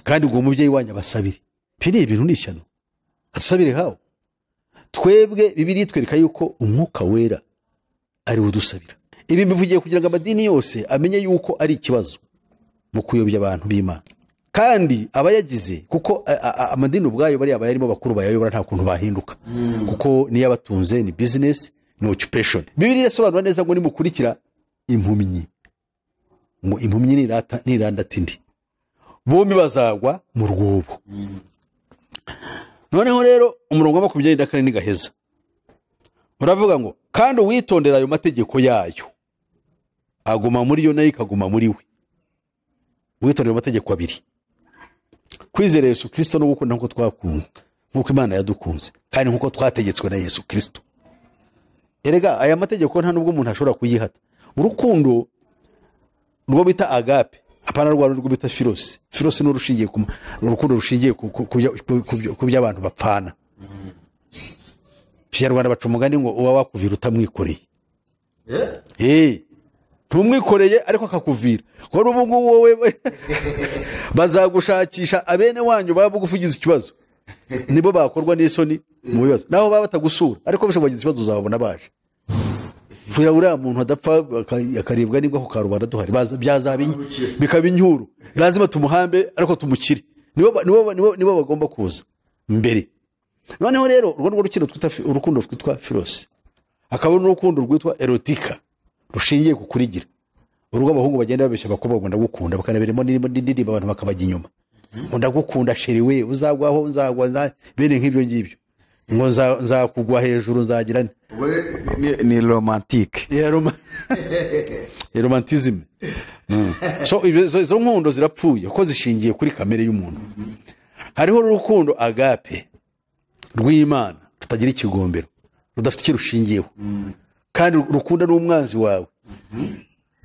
kandi ngo umubyeyi wanyu abasabire. Piri ibintu nishyano, asabire hawo. Twebwe Bibiliya itwereka yuko umwuka wera ari udusabira. Ibi bivugiye kugira ngo amadini yose amenye yuko ari ikibazo mu kuyobya abantu b'Imana, kandi abayagize, kuko amadini ubwayo bari abayarimo bakuru bayayobora nta kuntu bahinduka, kuko niyo abatunze ni business, ni occupation. Bibiliya yasobanura neza ngo nimukurikira impumyi, ngo impumyi niranda-tindi bombi bazagwa mu rwobo. Noneho rero umurongo wa 24 ni gaheza, uravuga ngo kandi uwitondera ayo mategeko yayo aguma muri yo nayo ikaguma muri we. Witondera amategeko abiri, kwizera Yesu Kristo no gukunda nkuko twakunze, nkuko Imana yadukunze, kandi nkuko twategetswe na Yesu Kristo. Erega aya mategeko nta nubwo umuntu ashobora kuyihata. urukundo rwo bita agape apana rwo bita filosi. Filosi ni urushingiye ku urukundo rushingiye ku by'abantu bapfana. Kinyarwanda baca umugani ngo uba wakuvira utamwikoreye. Ntumwikoreye ariko akakuvira. Ko n'ubu ngubu wowe bazagushakisha abene wanyu baba bugufugiza ikibazo. Nibo bakorwa n'isoni mu bibazo. Naho baba batagusura ariko bashoboye ikibazo uzabona baje. Fuira uriya muntu adapfa akaribwa nibwo ku karubanda duhari byazaba bikaba inyuru. Lazima tumuhambe ariko tumukire. Nibo bagomba kuza mbere. Noneho rero urwo rukino twita urukundo twitwa filosi. Akaba n'urukundo rwitwa erotika rushingiye ku kurigira. Urugo abahungu bagenda babeshya abakobwa ngo ndagukunda bakanaberemo n'indirimbo abantu bakabajya inyuma. Ngo ndagukunda sheri we uzagwaho nzagwa bene nk'ibyo ngibyo. Ngo nzakugwa hejuru nzagira ni romantique. Romantism. So izo nkundo zirapfuye ko zishingiye kuri kamere y'umuntu. Hariho urukundo agape rw'Imana tutagira ikigombero rudafite kirushingiyeho kandi rukunda n'umwanzi wawe.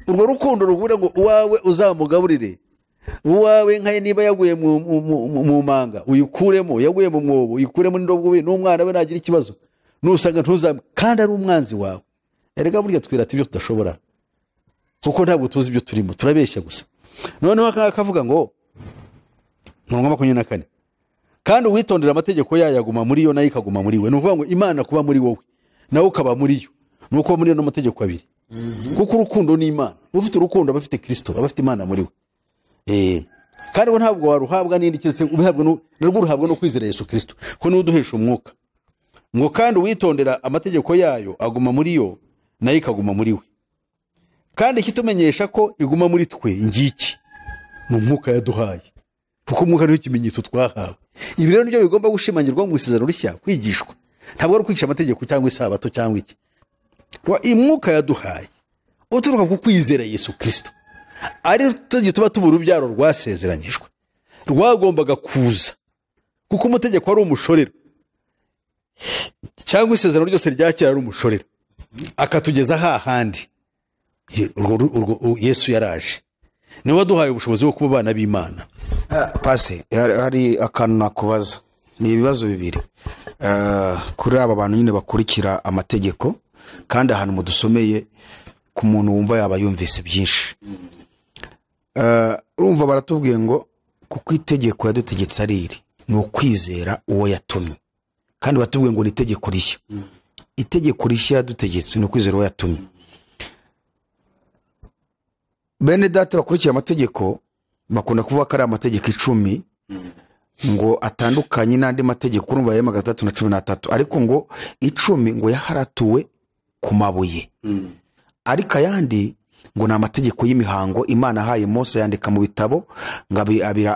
Urwo rukundo ruvuga ngo uwawe uzamugaburire, uwawe nkaye niba yaguye mu manga uyikuremo, yaguye mu mwobo uyikuremo n'indobo we n'umwana we nagira ikibazo nusanga ntuzam kandi ari umwanzi wawe. Erega burya twirata ibyo tudashobora kuko ntabwo tuzi ibyo turimo turabeshya gusa. Noneho akavuga ngo 24 kandi witondera amategeko yayo aguma muri yo nayo ikaguma muri we. Nuvuga ngo Imana kuba muri wowe nawe ukaba muri yo nuko muri no mategeko abiri. Kuko urukundo ni Imana. Ufite urukundo abafite Kristo abafite Imana muri we. Kandi ngo ntabwo waruhabwa n'indi cyese ubihabwa n'uruhabwa no kwizera Yesu Kristo ko ni uduhesha umwuka. Ngo kandi witondera amategeko yayo aguma muri yo nayo ikaguma muri we. Kandi kitumenyesha ko iguma muri twe ngiki mu mwuka yaduhaye. Kuko umwuka niho kimenyetso twahawe. Ibi rero nibyo bigomba gushimangirwa mu isezerano rishya kwigishwa. Ntabwo ari kwigisha amategeko cyangwa isabato cyangwa iki. Imwuka yaduhaye uturuka ku kwizera Yesu Kristo. Ari tuba tubura urubyaro rwasezeranyijwe. Rwagombaga kuza. Kuko umutegeko ari umushorero. Cyangwa isezerano ryose ryakira ari umushorero. Akatugeza hahandi. Yesu yaraje. Niwe waduhaye ubushobozi bwo kuba abana b'Imana. Pasi hari akantu nakubaza. Ni ibibazo bibiri. Kuri aba bantu nyine bakurikira amategeko kandi ahantu mudusomeye ku muntu wumva yaba yumvise byinshi. Urumva baratubwiye ngo kuko itegeko yadutegetse ari iri ni ukwizera uwo yatumye. Kandi batubwiye ngo ni itegeko rishya. Itegeko rishya yadutegetse ni ukwizera uwo yatumye. Bene data bakurikira amategeko bakunda kuvuga ko ari amategeko 10 ngo atandukanye n'andi mategeko urumva ya 313 ariko ngo 10 ngo yaharatuwe ku mabuye. Ariko ayandi ngo na amategeko y'imihango Imana haye Mose yandika mu bitabo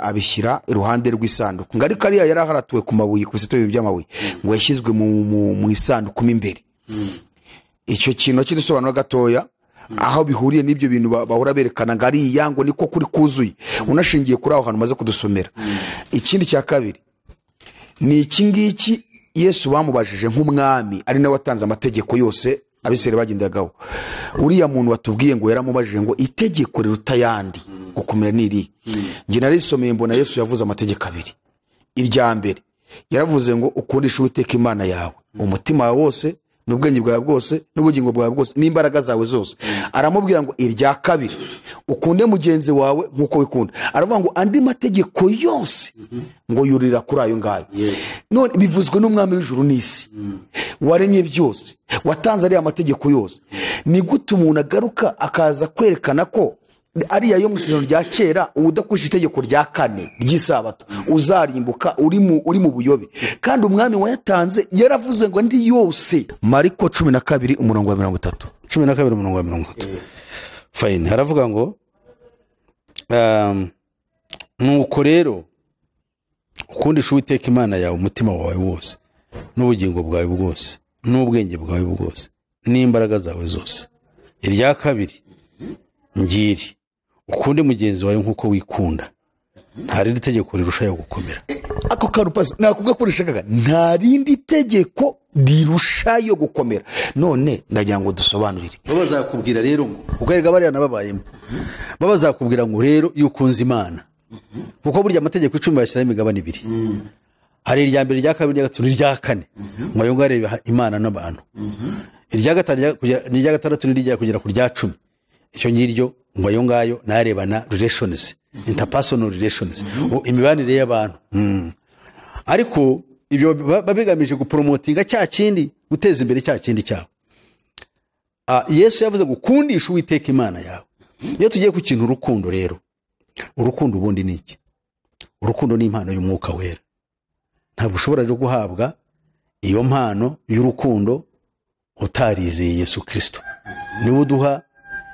abishyira iruhande rw'isanduku. Ngo ariko ari yaraharatuwe ku mabuye ku bisito by'amabuye ngo yashyizwe mu isanduku imbere. Icyo kintu kidusobanura gatoya aho bihuriye n'ibyo bintu bahora berekana ngari yango niko kuri kuzuye unashingiye kuri aho hantu maze kudusomera. Ikindi cya kabiri ni iki ngiki Yesu bamubajije nk'umwami ari nawe watanze amategeko yose abisere bagendagaho. Uriya muntu watubwiye ngo yaramubajije ngo itegeko riruta yandi gukomera niri. Nge narisomeye mbona Yesu yavuze amategeko abiri. Irya mbere yaravuze ngo ukundishe Uwiteka Imana yawe umutima wawe wose n'ubwenge bwawe bwose n'ubugingo bwawe bwose n'imbaraga zawe zose. Aramubwira ngo irya kabiri ukunde mugenzi wawe nkuko wikunda. Aravuga ngo andi mategeko yose ngo yurira kuri ayo ngayo. None bivuzwe n'umwami w'ijuru n'isi waremye byose watanze ari amategeko yose. Ni gute umuntu agaruka akaza kwerekana ko ari yayo musizano rya kera udakusha itegeko rya 4 ry'isabato uzarimbuka uri mu buyobe kandi umwami wayatanze yaravuze ngo ndi yose. Mariko 12:30 12:30 fine haravuga ngo nuko rero ukundisha Uwiteka Imana yawe umutima wawe wose n'ubugingo bwawe bwose n'ubwenge bwawe bwose n'imbaraga zawe zose. Irya kabiri ngiri ukunde mugenzi wawe nkuko wikunda. nta rindi tegeko rirushaho gukomera. ako kantu pasi nakubwa kurishakaga nta rindi tegeko rirushayo gukomera. None ndagira ngo dusobanurire. Bazakubwira rero ngo ukarega bariya nababayemo. Bazakubwira ngo rero iyo ukunze Imana. Kuko burya amategeko 10 bashyiraho imigabane 2. Hari irya mbere, irya kabiri, irya gatatu, irya kane. Ngo yo ngareba Imana n'abantu. Irya gatatu n'irya gatandatu n'irya kugera ku rya 10. Icyo ngiryo ngo yo ngayo narebana relations, interpersonal relations, imibanire y'abantu. Ariko ibyo babigamije gupromotinga cya kindi, guteza imbere cya kindi cyabo. Yesu yavuze gukundisha Uwiteka Imana yawe. Iyo tugiye ku kintu urukundo rero, urukundo ubundi ni iki? Urukundo ni impano y'Umwuka Wera. Ntabwo ushobora rero guhabwa iyo mpano y'urukundo utarizeye Yesu Kristo. Niwe uduha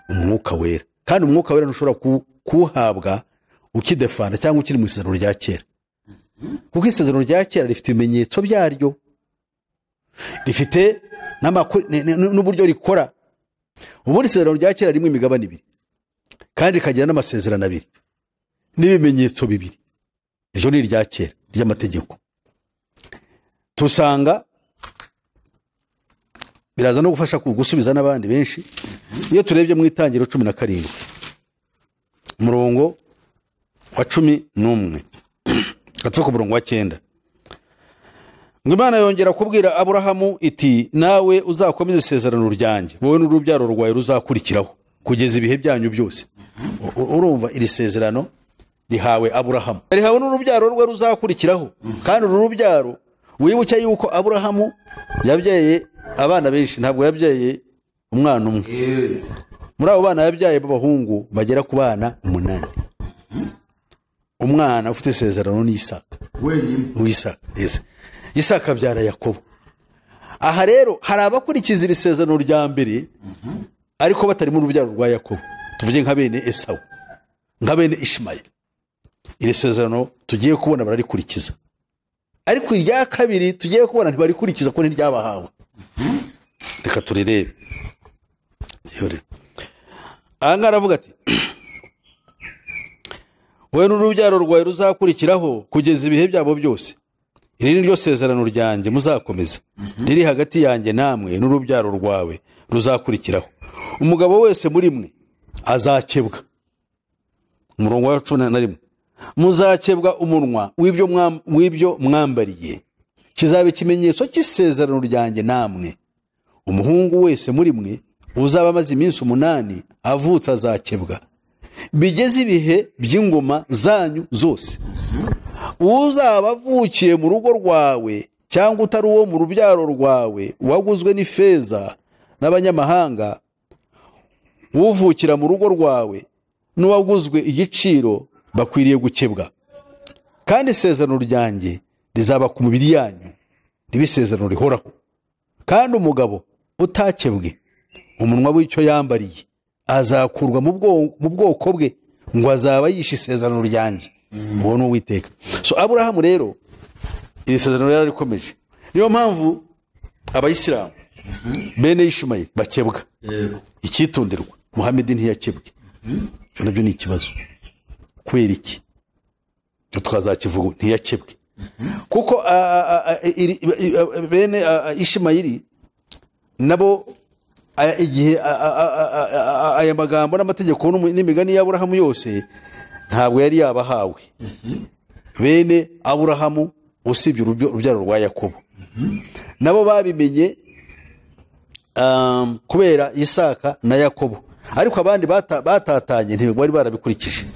Umwuka Wera. Kandi Umwuka Wera ntushobora kuhabwa ukidefana cyangwa ukiri mu isezerano rya kera. Kuko isezerano rya kera rifite ibimenyetso byaryo, rifite n'uburyo rikora. Ubundi isezerano rya kera rimwe imigabane 2 kandi rikagira n'amasezerano 2 n'ibimenyetso 2. Ejo ni irya kera ry'amategeko. Tusanga biraza no gufasha gusubiza n'abandi benshi. Iyo turebye mu Itangiriro 17 umurongo wa 11 gatuka umurongo wa 9, ngo Imana yongera kubwira Aburahamu iti nawe uzakomeza isezerano ryanjye, wowe n'urubyaro rwawe ruzakurikiraho kugeza ibihe byanyu byose. Urumva iri sezerano rihawe Aburahamu, rihawe n'urubyaro rwe ruzakurikiraho. Kandi uru rubyaro wibuke yuko Aburahamu yabyaye abana benshi, ntabwo yabyaye umwana umwe. Muri abo bana yabyaye b'abahungu bagera ku bana 8. Umwana ufite isezerano ni Isaka wenyine. Yes. Isaka abyara Yakobo. Aha rero hari abakurikiza iri sezerano rya mbere ariko batari mu rubyaro rwa Yakobo. Tuvuge nka bene Esawu, nka bene Ishimayeli. Iri sezerano tugiye kubona bararikurikiza, ariko irya kabiri tugiye kubona ntibarikurikiza ko ntiryabahawe. Reka turirebe. Anga aravuga ati wowe n'urubyaro rwawe ruzakurikiraho kugeza ibihe byabo byose. Iri ni ryo sezerano ryanjye muzakomeza, riri hagati yanjye namwe n'urubyaro rwawe ruzakurikiraho. Umugabo wese muri mwe azakebwa. Umurongo wa 11, muzakebwa umunwa w'ibyo mwambariye, kizabe ikimenyetso cy'isezerano ryanjye namwe. Umuhungu wese muri mwe uzaba amaze iminsi 8 avutse azakebwa, bigeze ibihe by'ingoma zanyu zose. Uzaba avukiye mu rugo rwawe cyangwa utari uwo mu rubyaro rwawe, waguzwe n'ifeza n'abanyamahanga, uvukira mu rugo rwawe n'uwaguzwe igiciro, bakwiriye gukebwa. Kandi isezerano ryanjye rizaba ku mubiri yanyu, ribe isezerano rihoraho. Kandi umugabo utakebwe umunwa w'icyo yambariye azakurwa mu bwoko bwe, ngo azaba yishe isezerano ryanjye. Uwo ni Uwiteka. So Aburahamu rero iri sezerano yari rikomeje. Niyo mpamvu abayisilamu bene Ishimayeli bakebwa. Icyitonderwa, Muhamedi ntiyakebwe. Cyo nabyo ni ikibazo. Kwera iki? Cyo twazakivuga ntiyakebwe. Kuko bene Ishimayeli nabo igihe aya magambo n'amategeko n'imigani y'Aburahamu yose ntabwo yari yabahawe. Bene Aburahamu usibye urubyaro rwa Yakobo nabo babimenye kubera Isaka na Yakobo, ariko abandi batatanye ntibari barabikurikije.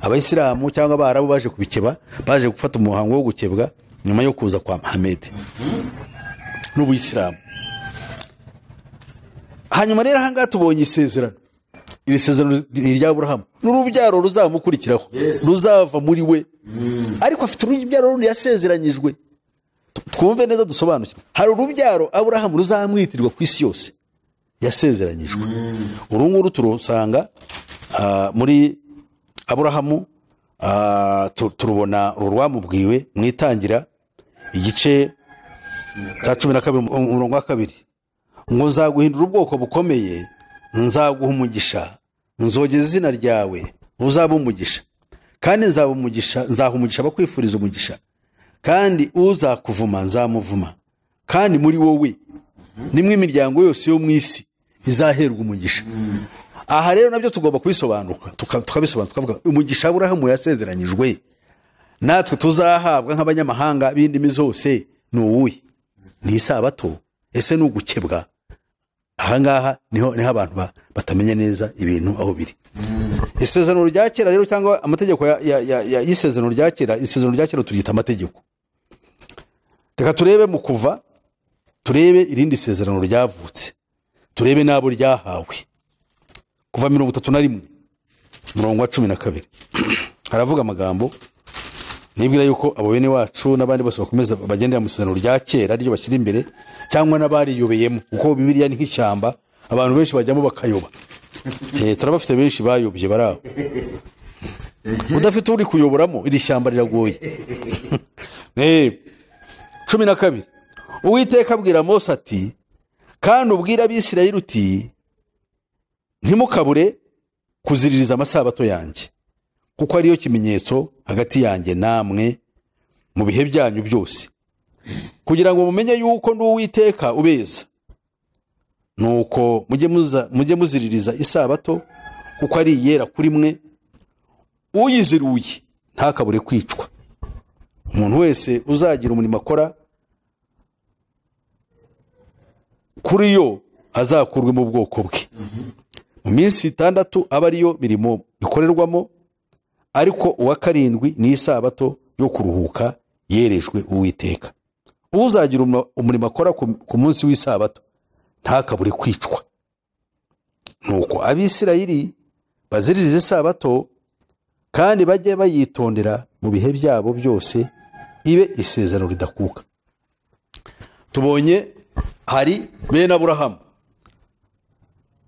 Abayisilamu cyangwa abarabu baje kubikeba, baje gufata umuhango wo gukebwa nyuma yo kuza kwa Muhamedi n'Ubuyisilamu. Hanyuma rero ahangaha tubonye isezerano. Iri sezerano rya Aburahamu n'urubyaro ruzamukurikiraho, ruzava muri we. Ariko afite urubyaro rundi yasezeranyijwe. Twumve neza dusobanukirwe. Hari urubyaro Aburahamu ruzamwitirwa ku isi yose yasezeranyijwe. Urunguru turusanga muri Aburahamu, turubona urwamubwiwe mu Itangira igice cya 12 umurongo wa 2, ngo nzaguhindura ubwoko bukomeye, nzaguha umugisha, nzogeza izina ryawe uzaba umugisha, kandi nzaha umugisha abakwifuriza umugisha, kandi uzakuvuma nzamuvuma, kandi muri wowe nimwe imiryango yose yo mu isi izaherwa umugisha. Aha rero nabyo tugomba tukabisobanura tukavuga umugisha Aburahamu yasezeranyijwe natwe tuzahabwa nk'abanyamahanga b'indimi zose ni uwuhe? Ni isabato? Ese ni ugukebwa? Ahangaha niho abantu batamenya neza ibintu aho biri. Isezerano rya kera rero cyangwa amategeko y'isezerano rya kera, isezerano rya kera turyita amategeko. Reka turebe mu Kuva, turebe irindi sezerano ryavutse, turebe nabo ryahawe. Kuva 31 murongo wa 12 haravuga amagambo nibwira yuko abo bene wacu n'abandi bose bakomeza bagendera mu sezerano rya kera ryo bashyira imbere, cyangwa n'abari yobeyemo, kuko Bibiliya ni nk'ishyamba abantu benshi bajyamo bakayoba. Turabafite benshi bayobye baraho. Udafite uri kuyoboramo iri shyamba riragoye. 12 Uwiteka abwira Mose ati, kandi ubwira Abisirayeli uti, ntimukabure kuziririza amasabato yanjye, kuko ariyo kimenyetso hagati yanjye namwe mu bihe byanyu byose, kugira ngo mumenye yuko ndi Uwiteka ubeza. Nuko mujye muziririza isabato, kuko ari iyera kuri mwe, uyiziruye ntakabure kwicwa. Umuntu wese uzagira umurimo akora kuri yo azakurwe mu bwoko bwe. Mu minsi 6 aba ariyo mirimo ikorerwamo, ariko uwa 7 ni isabato yo kuruhuka yerejwe Uwiteka. Uzagira umurimo akora ku munsi w'isabato ntakabure kwicwa. Nuko Abisirayeli baziririza isabato, kandi bajye bayitondera mu bihe byabo byose, ibe isezerano ridakuka. Tubonye hari bene Aburahamu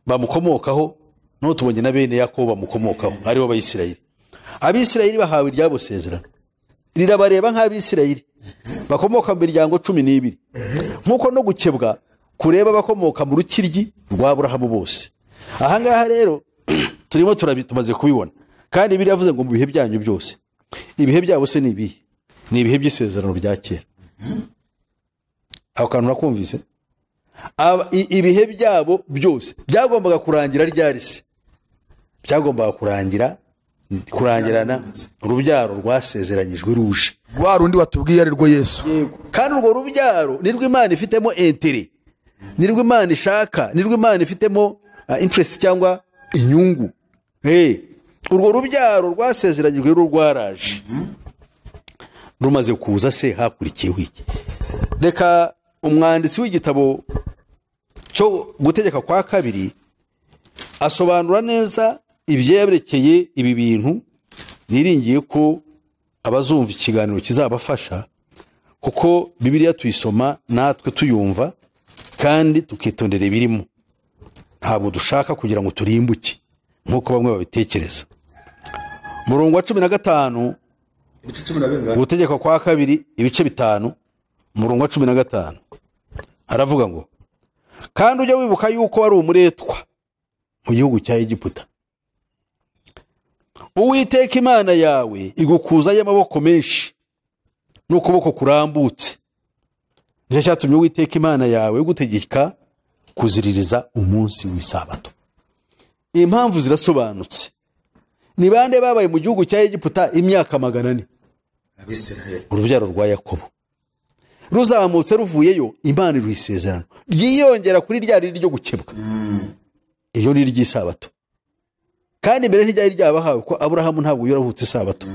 bamukomokaho, no tubonye na bene Yakobo bamukomokaho, ari bo Abisirayeli. Abisirayeli bahawe iryabo sezerano rirabareba nk'Abisirayeli bakomoka mu miryango 12, nkuko no gukebwa kureba bakomoka mu rukiryi rwa Aburahamu bose. Ahangaha rero turimo tumaze kubibona, kandi Bibiliya yavuze ngo mu bihe byanyu byose. Ibihe byabo se ni ibihe? Ni ibihe by'isezerano rya kera. Aho kantu nakumvise, ibihe byabo byose byagombaga kurangira ryari se? Byagombaga kurangirana urubyaro rwasezeranyijwe ruje, rwa rundi watubwiye ari rwo Yesu. Kandi urwo rubyaro nirwo Imana ifitemo intérêt, nirwo Imana ishaka, nirwo Imana ifitemo interest cyangwa inyungu. Urwo rubyaro rwasezeranyijwe rwaraje, rumaze kuza se hakurikiyeho iki? Reka umwanditsi w'igitabo cyo gutegeka kwa 2 asobanura neza ibyerekeye ibi bintu. Niringiye ko abazumva ikiganiro kizabafasha, kuko Bibiliya tuyisoma natwe tuyumva kandi tukitondera ibirimo. Ntabwo dushaka kugira ngo turimbuke nkuko bamwe babitekereza. Murongo wa 15 gutegeka kwa 2 ibice 5 murongo wa 15 aravuga ngo, kandi ujye wibuka yuko wari umuretwa mu gihugu cya Egiputa. Uwiteka Imana yawe igukuza y'amaboko menshi n'ukuboko kurambutse. Nicyo cyatumye Uwiteka Imana yawe gutegeka kuziririza umunsi w'isabato. Impamvu zirasobanutse. Ni bande babaye mu gihugu cya Egiputa imyaka 400? Abisirayeli. Urubyaro rwa Yakobo. Ruzamutse ruvuyeyo, Imana iruhisezerano ryiyongera kuri ryari ryo gukebwa. Iyo ni ry'isabato. Kandi mbere ntiryari ryabahawe, ko Aburahamu ntabwo yaravutse isabato,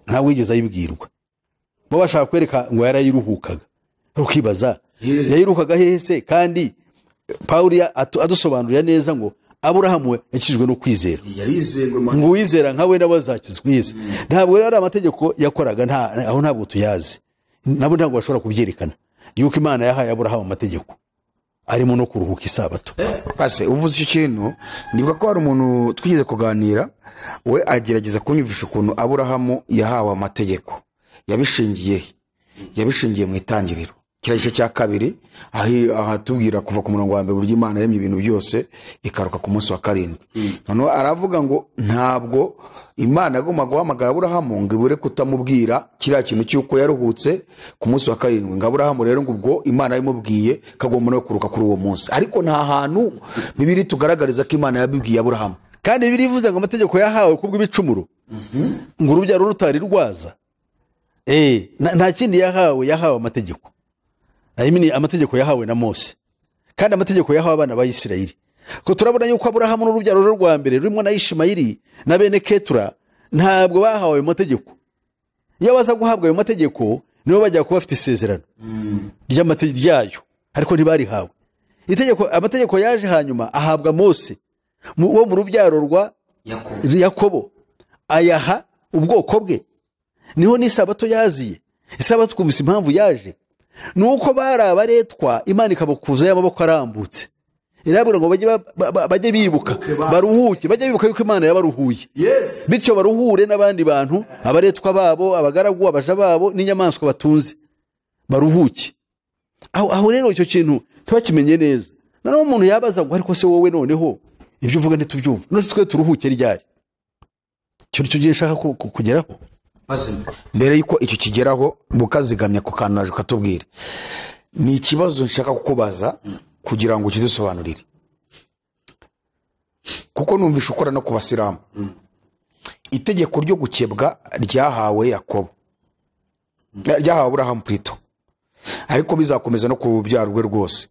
ntabwo yigeze ayibwirwa. Bo bashaka kwereka ngo yarayiruhukaga. Rukibaza yayiruhukaga hehe se? Kandi Paulo adusobanurira neza ngo Aburahamu yakijwe no kwizera. Ngo wizera nkawe n'abazakizwiza. Ntabwo rero ari amategeko yakoraga, aho ntabwo tuyazi. Nabo ntabwo bashobora kubyerekana yuko Imana yahaye Aburahamu amategeko arimo no kuruhuka isabato. Pase uvuze icyo kintu, ndibuka ko hari umuntu twigeze kuganira, we agerageza kunyumvisha ukuntu Aburahamu yahawe amategeko. Yabishingiye mu itangiriro. kiriya gice cya kabiri ahatubwira kuva ku murongo wa mbere uburyo Imana yaremye ibintu byose ikaruka ku munsi wa karindwi. Noneho aravuga ngo ntabwo Imana yagomba guhamagara Aburahamu ngo ibure kutamubwira kiriya kintu cy'uko yaruhutse ku munsi wa karindwi, ngo Aburahamu rero ngo ubwo Imana yamubwiye kagomba no kuruka kuri uwo munsi. Ariko nta hantu Bibiliya tugaragariza ko Imana yabibwiye Aburahamu, kandi Bibiliya ivuze ngo amategeko yahawe kubw'ibicumuro ngo urubyaro rutari rwaza. Nta kindi yahawe amategeko. Amategeko yahawe na Mose, kandi amategeko yahawe abana ba Isirayeli. Ko turabona yuko Aburahamu n'urubyaro rwa mbere rurimo na Ishimayeli na bene Ketura ntabwo bahawe ayo mategeko. Iyo baza guhabwa ayo mategeko nibo bajya kuba bafite isezerano ryayo, ariko ntibarihawe amategeko. Yaje hanyuma ahabwa Mose wo mu rubyaro rwa Yakobo, ayaha ubwoko bwe. Niho n'isabato yaziye. Isabato kumvise impamvu yaje nuko bari abaretwa, Imana ikabakuza y'amaboko arambutse. Irabura ngo bajye bibuka baruhuke, bajye bibuka yuko Imana yabaruhuye, bityo baruhure n'abandi bantu, abaretwa babo, abagaragu, abaja babo n'inyamaswa batunze, baruhuke. Aho rero icyo kintu ntibakimenye neza. Noneho umuntu yabaza ngo ariko se wowe noneho ibyo uvuga ntitubyumva, nose twe turuhuke ryari? Cyo tugiye nshaka kugeraho. Mbere yuko icyo kigeraho bukazigamya ku kantu naje katubwira, ni ikibazo nshaka kukubaza kugira ngo kidusobanurire, kuko numvisha ukora no ku Basilamu. Itegeko ryo gukebwa ryahawe Yakobo, ryahawe Aburahamu Prito, ariko bizakomeza no ku rubyaro rwe rwose.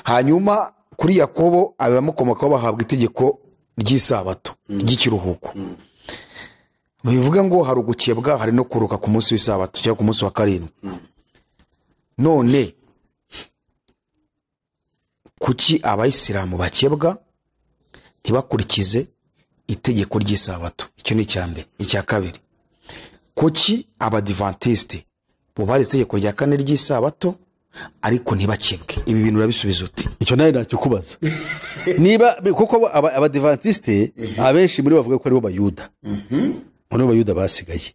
Hanyuma kuri Yakobo abamukomokaho bahabwa itegeko ry'isabato ry'ikiruhuko. Bivuga ngo hari ugukebwa, hari no kuruka ku munsi w'isabato cyangwa ku munsi wa karindwi. None kuki Abayisilamu bakebwa ntibakurikize itegeko ry'isabato? Icyo ni icyambere. Icya kabiri, kuki Abadiventiste bo bari itegeko rya kane ry'isabato ariko ntibakebwe? Ibi bintu urabisubiza uti? Icyo nayo nakikubaza. Niba kuko Abadiventiste abenshi muri bavuga ko ari bo Bayuda, muri Bayuda basigaye,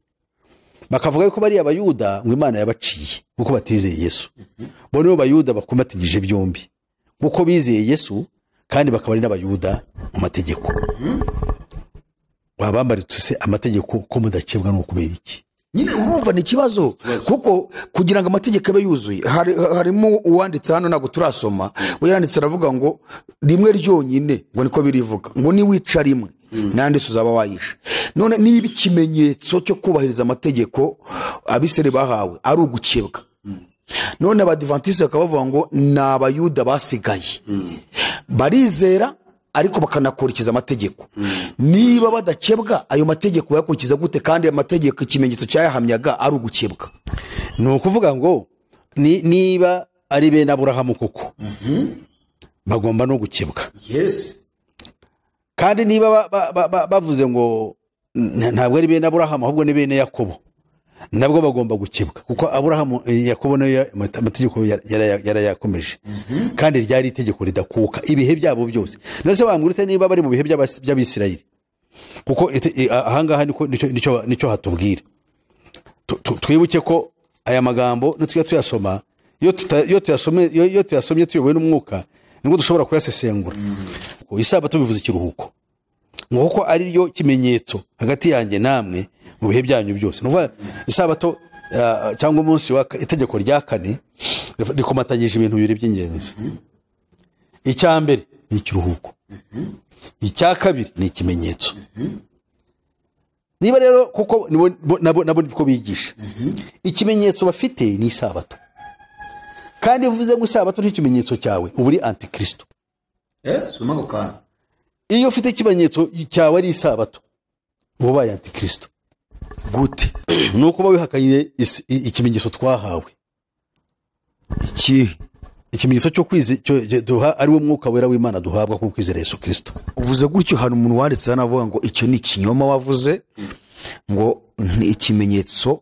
bakavuga yuko bari Abayuda ngo Imana yabaciye kuko batizeye Yesu. Bo nibo Bayuda bakumatije byombi, kuko bizeye Yesu kandi bakaba ari n'Abayuda mu mategeko. Wabambaritse se amategeko ko mudakebwa no kubera iki? Nyine urumva ni kibazo, kuko kugira ngo amategeko abe yuzuye harimo uwanditse hano ntabwo turasoma, we yanditse aravuga ngo rimwe ryonyine, ngo niko birivuga ngo ni wica rimwe nandi uzaba wayisha. None niba ikimenyetso cyo kubahiriza amategeko Abisirayeli bahawe ari ugukebwa, none Abadiventiste bakaba bavuga ngo ni Abayuda basigaye, barizera ariko bakanakurikiza amategeko. Niba badakebwa ayo mategeko bayakurikiza gute, kandi amategeko ikimenyetso cyayahamyaga ari ugukebwa? Ni ukuvuga ngo niba ari bene Aburahamu koko bagomba no gukebwa. Kandi niba bavuze ngo ntabwo ari bene Aburahamu ahubwo ni bene Yakobo, nabwo bagomba gukebwa, kuko Aburahamu Yakobo nayo amategeko yarayakomeje, kandi ryari itegeko ridakuka ibihe byabo byose. Nose wambwirute niba bari mu bihe by'Abisirayeli, kuko ahangaha nicyo hatubwira. Twibuke ko aya magambo nitujya tuyasoma, iyo tuyasomye tuyobowe n'umwuka nibwo dushobora kuyasesengura. Isabato bivuze ikiruhuko, nk'uko ari ryo kimenyetso hagati yanjye namwe mu bihe byanyu byose. Nuvuga isabato cyangwa umunsi wa itegeko rya kane rikomatanyije ibintu bibiri by'ingenzi. Icya mbere ni ikiruhuko, icya kabiri ni ikimenyetso. Niba rero kuko nabo niko bigisha, ikimenyetso bafite ni isabato, kandi uvuze ngo isabato n'ikimenyetso cyawe uba uri antikristo. Iyo ufite ikimenyetso cyawe ari isabato uba ubaye antikristo. Gute? Nuko bawihakanye ikimenyetso twahawe. Ikimenyetso cyo duha ari wo mwuka wera w'Imana duhabwa ku kwizera Yesu Kristo. Uvuze gutyo hano umuntu wanditse hano avuga ngo icyo ni ikinyoma wavuze, ngo ikimenyetso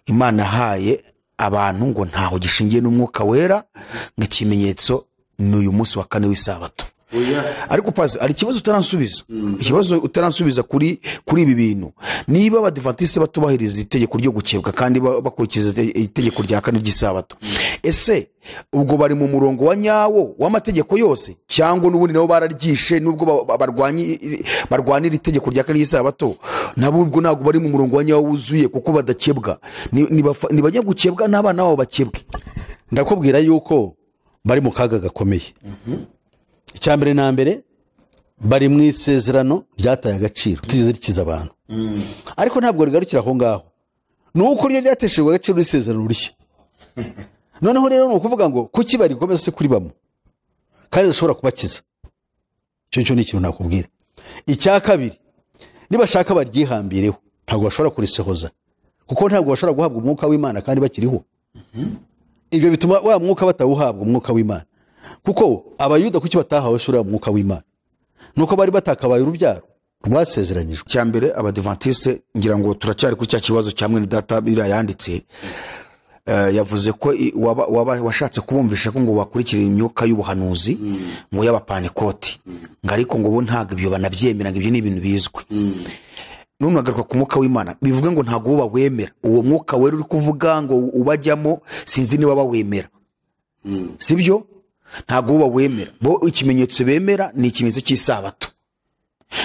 Imana haye abantu ngo ntaho gishingiye n'umwuka wera, nk'ikimenyetso n'uyu munsi wa kane w'isabato. ariko pazi ari ikibazo utaransubiza kuri ibi bintu. Niba abadivantiste batubahiriza itegeko ryo gukebwa kandi bakurikiza itegeko rya kane ry'isabato, ese ubwo bari mu murongo wa nyawo w'amategeko yose, cyangwa n'ubundi nabo bararyishe nubwo barwanira itegeko rya kane ry'isabato, nabo ubwo ntabwo bari mu murongo wa nyawo wuzuye kuko badakebwa? Nibajya gukebwa n'abana babo bakebwe. Ndakubwira yuko bari mu kaga gakomeye. Icyambere na mbere bari mu isezerano ryataye agaciro tigeze rikiza abantu, ariko ntabwo rigarukira aho ngaho, nuko ryo ryateshejwe agaciro n'isezerano rishya. Noneho rero nukuvuga ngo kuki bari komeza se kuri bamwe kandi zashobora kubakiza. Cyo ni ikintu nakubwira. Icya kabiri, nibashaka baryihambireho ntabwo bashobora kurisohoza, kuko ntabwo bashobora guhabwa umwuka w'Imana kandi bakiriho. Ibyo bituma wa mwuka batawuhabwa umwuka w'Imana, kuko abayuda kuki batahawe shura umwuka w'Imana? Nuko bari batakabaye urubyaro rwasezeranyijwe. Cyambere abadivantiste, ngira ngo turacyari kuri cya kibazo cyamwe ni data bira yanditse, yavuze ko washatse kubumvisha ko ngo bakurikira imyuka y'ubuhanuzi mu y'abapanekoti, ngariko ngo bo ntago ibyo banabyemera, ngo ibyo ni ibintu bizwe. None agaruka ku mwuka w'Imana, bivuga ngo ntago uba wemera uwo mwuka wera uri kuvuga ngo ubajyamo, sinzi niba bawemera. Sibyo? Ntago uba wemera. Bo ikimenyetso bemera ni ikimenyetso cy'isabato.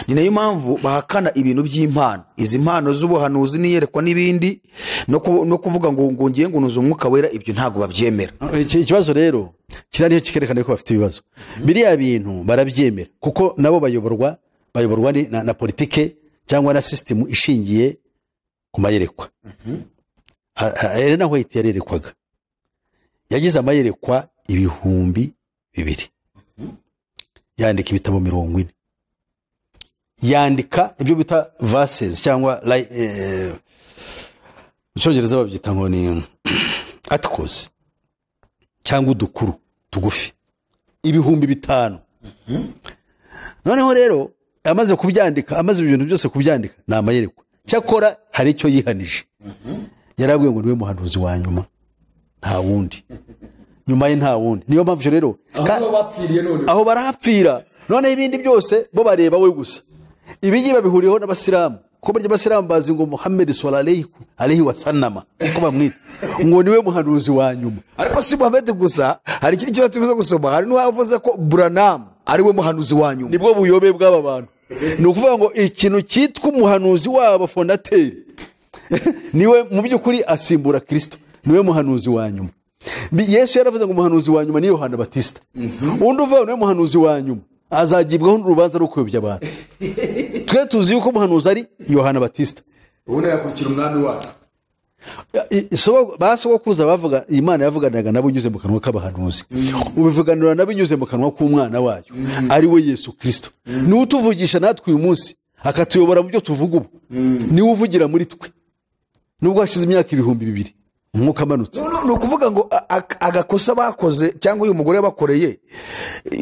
Ni nayo mpamvu bahakana ibintu by'impano, izi mpano z'ubuhanuzi niyerekwa n'ibindi, no kuvuga ngo ngiye ngo nuzo umwuka wera, ibyo ntago babyemera. Ikibazo rero kirariho kikerekana ko bafite ibibazo. Biriya bintu barabyemera kuko nabo bayoborwa na politike cyangwa na system ishingiye ku mayerekwa. Naho yarerekwaga, yagize amayerekwa 200,000, yandika ibitabo 40, yandika ibyo bita verses cyangwa Icyongereza babyita ngo ni articles cyangwa udukuru tugufi 5,000. Noneho rero amaze kubyandika, amaze ibintu byose kubyandika, na amayerekwa. Cyakora hari icyo yihanije. Yarabwiye ngo niwe muhanuzi wa nyuma, nta wundi nyuma ye, nta wundi. Niyo mpamvu rero aho barahapfira. None ibindi byose bo bareba we gusa. Ibigi babihuriyeho n'abasilamu, ko burya abasilamu bazi ngo Muhammad sallallahu alaihi wasallam ko bamwita ngo niwe muhanuzi wa nyuma. Ariko si Muhammad gusa, hari ikindi cyo tuvuze gusoma, hari n'uwavuze ko Branham ari we muhanuzi wa nyuma. Nibwo buyobe bw'aba bantu. Ni ukuvuga ngo ikintu cyitwa umuhanuzi wabo fondateri niwe mu by'ukuri asimbura Kristo, niwe muhanuzi wa nyuma. Yesu yaravuze ngo umuhanuzi wa nyuma ni Yohana Batista. Undi uvuga niwe muhanuzi wa nyuma azagibwaho n'urubanza rwo kuyobya abantu. Twe tuzi yuko umuhanuzi ari Yohana Batista. Ubona yakurikira umwami wacu. Basogokuza bavuga Imana yavuganaga nabo nyuze mu kanwa k'abahanuzi, ubivuganira nabo nyuze mu kanwa k'umwana wayo ari we Yesu Kristo. Ni utuvugisha natwe uyu munsi akatuyobora mu byo tuvuga ubu, ni uvugira muri twe. Nubwo hashize imyaka 2,000 umwuka amanutse. Ni ukuvuga ngo agakosa bakoze cyangwa uyu mugore yabakoreye,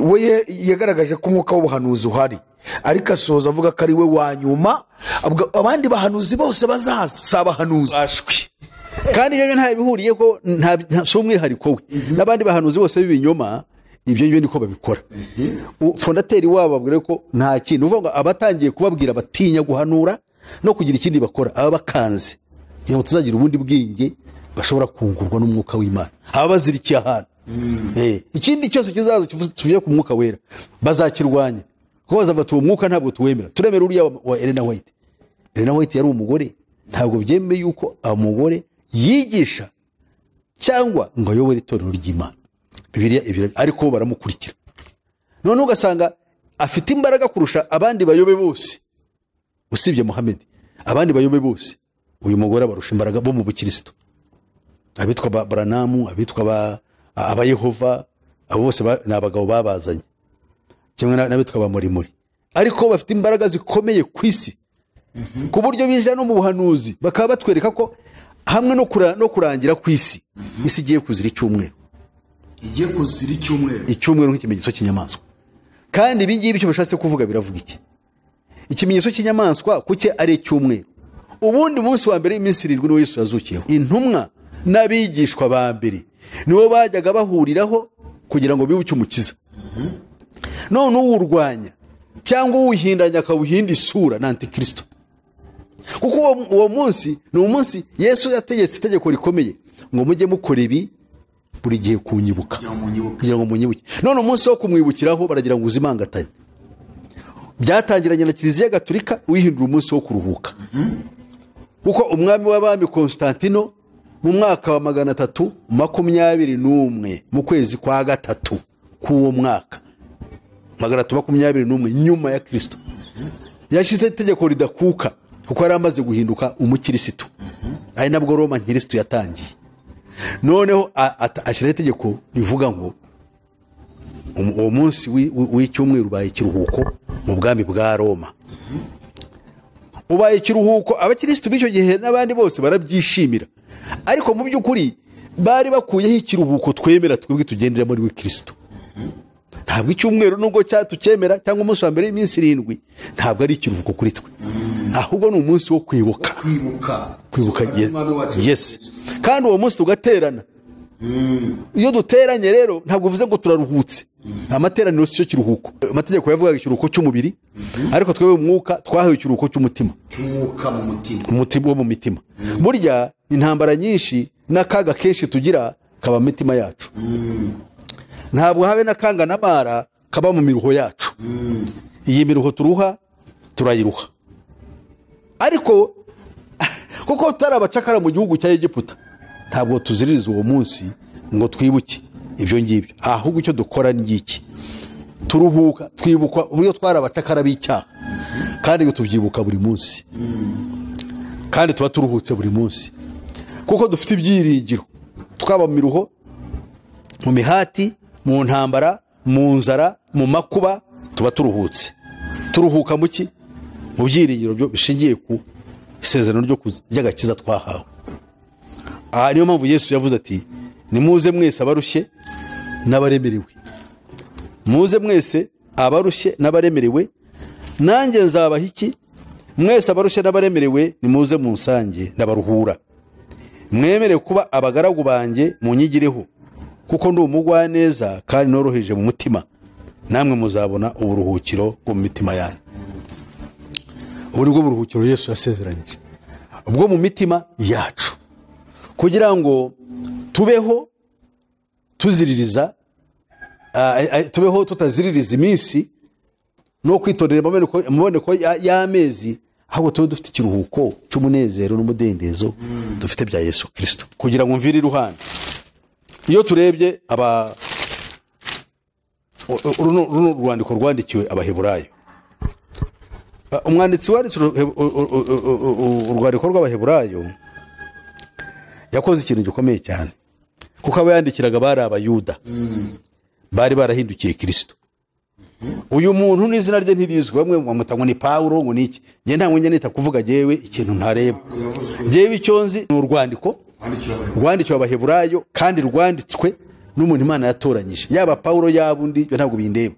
we yagaragaje ko umwuka w'ubuhanuzi uhari, ariko asoza avuga ko ari we wa nyuma, abandi bahanuzi bose bazaza sabahanuzi bashwi. Kandi ibyo nta bihuriye ko nta umwihariko we n'abandi bahanuzi bose b'ibinyoma. Ibyo niko babikora. Fondateri wabo babwire ko nta kintu, uvuga ngo abatangiye kubabwira batinya guhanura no kugira ikindi bakora, aba bakanze iyo tuzagira ubundi bwinge bashobora kungurwa n'umwuka w'Imana, aba bazirikiye ahantu. Ikindi cyose kizaza tuvuye ku mwuka wera bazakirwanya, kuko bazava uwo mwuka ntabwo tuwemera. Turemera uriya wa Ellen White. Ellen White yari umugore, ntabwo byemeye yuko umugore yigisha cyangwa ngo ayobore itorero ry'Imana. Bibiliya ibira, ariko baramukurikira. None ugasanga afite imbaraga kurusha abandi bayobe bose, usibye Muhammad. Abandi bayobe bose uyu mugore barusha imbaraga bo mu bukristo. Abitwa Branham, abitwa abayehova, abo bose ni abagabo babazanye, kimwe n'abitwa bamurimuri, ariko bafite imbaraga zikomeye ku isi, ku buryo bije no mu buhanuzi bakaba batwereka ko hamwe no kurangira ku isi igiye kuzira icyumweru. Igiye kuzira icyumweru nk'ikimenyetso cy'inyamaswa. Kandi ibi ngibi cyo bashatse kuvuga biravuga iki? Ikimenyetso cy'inyamaswa kuke ari icyumweru. Ubundi munsi wa mbere y'iminsi 7 niwo Yesu yazukiyeho. Intumwa n'abigishwa ba mbere nibo bajyaga bahuriraho kugira ngo bibuke umukiza. none uwurwanya cyangwa uwuhindanya akawuhinda isura ni antikristo. Kuko uwo munsi ni umunsi Yesu yategetse itegeko rikomeye ngo mujye mukora ibi buri gihe kunyibuka, kugira ngo munyibuke. None umunsi wo kumwibukiraho baragira ngo uzimangatanye. Byatangiranye na Kiliziya Gatolika wihindura umunsi wo kuruhuka. Kuko umwami w'abami Constantino mu mwaka wa 321 mu kwezi kwa gatatu k'uwo mwaka 321 nyuma ya Kristo yashyize itegeko ridakuka, kuko yari amaze guhinduka umukirisitu. Ari nabwo Roma nkirisitu yatangiye. Noneho ashyiraho itegeko rivuga ngo uwo munsi w'icyumweru ubaye ikiruhuko mu bwami bwa Roma. Ubaye ikiruhuko abakirisitu b'icyo gihe n'abandi bose barabyishimira, ariko mu by'ukuri bari bakuyeho ikiruhuko twemera twebwe tugendera muri we Kristo. Ntabwo icyumweru nubwo cyatucyemera cyangwa umunsi wa mbere y'iminsi 7 ntabwo ari ikiruhuko kuri twe, ahubwo ni umunsi wo kwibuka. Yes. Kandi uwo munsi tugaterana. Iyo duteranye rero ntabwo uvuze ngo turaruhutse. Amateraniro si cyo kiruhuko. Amategeko yavugaga ikiruhuko cy'umubiri, ariko twebwe umwuka twahawe ikiruhuko cy'umutima. Cy'umwuka mu mutima. Umutima wo mu mitima. Burya intambara nyinshi n'akaga kenshi tugira kaba mu mitima yacu. Ntabwo habe n'akanga n'amara kaba mu miruho yacu. Iyi miruho turuha turayiruha. Ariko kuko tutari abacakara mu gihugu cya Egiputa, ntabwo tuziririza uwo munsi ngo twibuke ibyo ngibyo. Ahubwo icyo dukora ni iki: turuhuka, twibuka uburyo twari abacakara b'icyaha, kandi ngo tubyibuka buri munsi. Kandi tuba turuhutse buri munsi, kuko dufite ibyiringiro. Twaba mu miruho, mu mihati, mu ntambara, mu nzara, mu makuba, tuba turuhutse. Turuhuka mu ki? Mu byiringiro byo bishingiye ku isezerano ry'Agakiza twahawe. Niyo mpamvu Yesu yavuze ati nimuze mwese abarushye n'abaremerewe, muze mwese abarushye n'abaremerewe, nanjye nzabaha iki? Mwese abarushye n'abaremerewe nimuze munsange ndabaruhura. Mwemere kuba abagaragu banjye munyigireho, kuko ndi umugwaneza kandi noroheje mu mutima, namwe muzabona uburuhukiro bwo mu mitima yanyu. Ubu nibwo buruhukiro Yesu yasezeranyije, ubwo mu mitima yacu, kugira ngo tubeho tuziririza, tubeho tutaziririza iminsi no kwitondera muboneko y'amezi, ahubwo tube dufite ikiruhuko cy'umunezero n'umudendezo dufite bya Yesu Kristo. Kugira ngo mvire iruhande, iyo turebye runo rwandiko rwandikiwe Abaheburayo, umwanditsi wanditse urwandiko rw'Abaheburayo yakoze ikintu gikomeye cyane, kuko aba yandikiraga bari Abayuda bari barahindukiye Kristo. Uyu muntu n'izina rye ntirizwe, bamwe bamutangwa ni Paulo ngo niki. Nge nta mwenye nita kuvuga jewe ikintu ntareba. Jewe icyonzi ni urwandiko rwandikiwe Abaheburayo, kandi rwanditswe n'umuntu Imana yatoranyije, yaba Paulo yabundi byo ntabwo bindeba.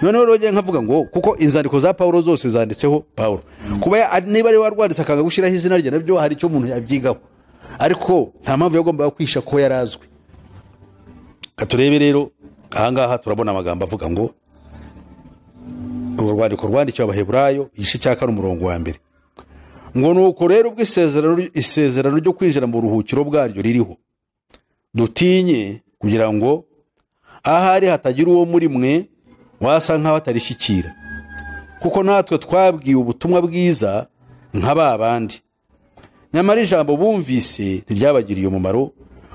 Noneho rero nkavuga ngo kuko inzandiko za Paulo zose zanditseho Paulo, kuba niba ari warwanditse akanga gushiraho izina rye nabyo hari icyo umuntu yabyigaho, ariko nta mpamvu yagomba kwisha ko yarazwe. Katurebe rero ahangaha turabona amagambo avuga ngo urwandiko rwandikiwe Abaheburayo igice cya 4 umurongo wa 1 ngo nuko rero ubwo isezerano ryo kwinjira mu ruhukiro bwaryo ririho, dutinye kugira ngo ahari hatagira uwo muri mwe wasa nkaho atarishyikira, kuko natwe twabwiye ubutumwa bwiza nk'aba bandi. Nyamara ijambo bumvise ntiryabagiriye umumaro,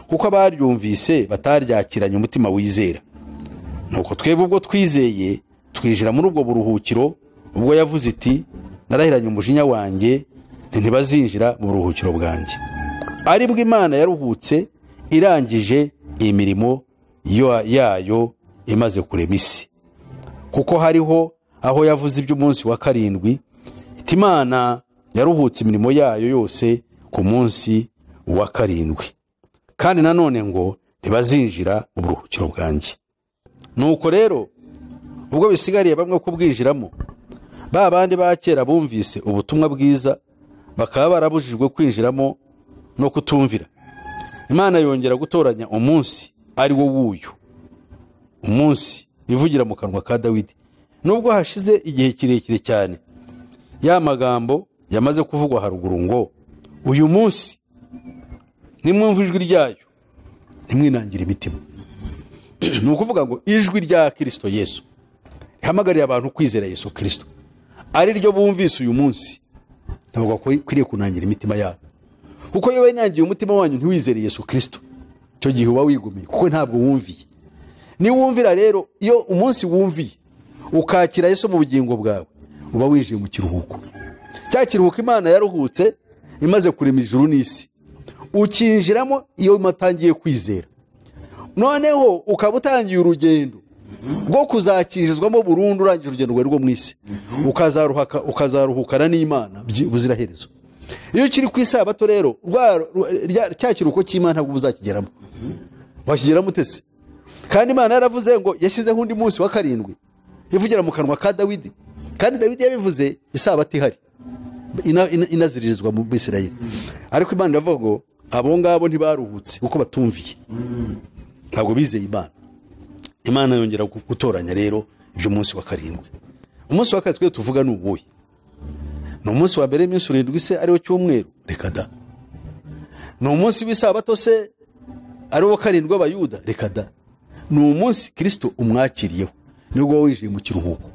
kuko abaryumvise bataryakiranye umutima wizera. Nuko twebwe ubwo twizeye twinjira muri ubwo buruhukiro, ubwo yavuze iti narahiranye umujinya wanjye ntibazinjira mu buruhukiro bwanjye. Aribwo Imana yaruhutse irangije imirimo yayo imaze kurema isi. Kuko hariho aho yavuze iby'umunsi wa 7 iti Imana yaruhutse imirimo yayo yose ku munsi wa 7, kandi nanone ngo ntibazinjira mu buruhukiro bwanjye. Nuko rero ubwo bisigariye bamwe kubwinjiramo, ba bandi ba kera bumvise ubutumwa bwiza bakaba barabujijwe kwinjiramo no kutumvira, Imana yongera gutoranya umunsi ari wo wuyu, umunsi ivugira mu kanwa ka Dawidi. Nubwo hashize igihe kirekire cyane, ya magambo yamaze kuvugwa haruguru ngo uyu munsi nimwumva ijwi ryayo ntimwinangire imitima. Ni ukuvuga ngo ijwi rya Kristo Yesu rihamagariye abantu kwizera Yesu Kristo ari ryo bumvise uyu munsi, ntabwo bakwiriye kunangira imitima yabo. Kuko iyo winangiye umutima wanyu ntiwizere Yesu Kristo, cyo gihe uba wigumiye, kuko ntabwo wumviye. Ni wumvira rero, iyo umunsi wumviye ukakira Yesu mu bugingo bwawe, uba winjiye mu kiruhuko. Cya kiruhuko Imana yaruhutse imaze kurema ijuru n'isi, ukinjiramo iyo umatangiye kwizera. Noneho ukaba utangiye urugendo rwo kuzakirizwamo burundu, urangije urugendo rwawe rwo mu isi, ukazaruhukana n'Imana buziraherezo. Iyo ukiri ku isabato rero, cya kiruhuko cy'Imana ntabwo uzakigeramo. Wakigeramo utese? Kandi Imana yaravuze ngo yashyizeho undi munsi wa karindwi ivugira mu kanwa ka Dawidi, kandi Dawidi yabivuze isabato ihari inaziririzwa mu Bisirayeli. Ariko Imana iravuga ngo abo ngabo ntibaruhutse kuko batumviye, ntabwo bizeye Imana. Imana yongera gutoranya rero ibyo munsi wa karindwi. Umunsi wa karindwi tuvuga ni uwuhe? Ni umunsi wa mbere y'iminsi 7 se ariwo cyumweru? Reka da. Ni umunsi w'isabato se ariwo karindwi w'Abayuda? Reka da. Ni umunsi Kristo umwakiriyeho, nibwo wijeye mu kiruhuko.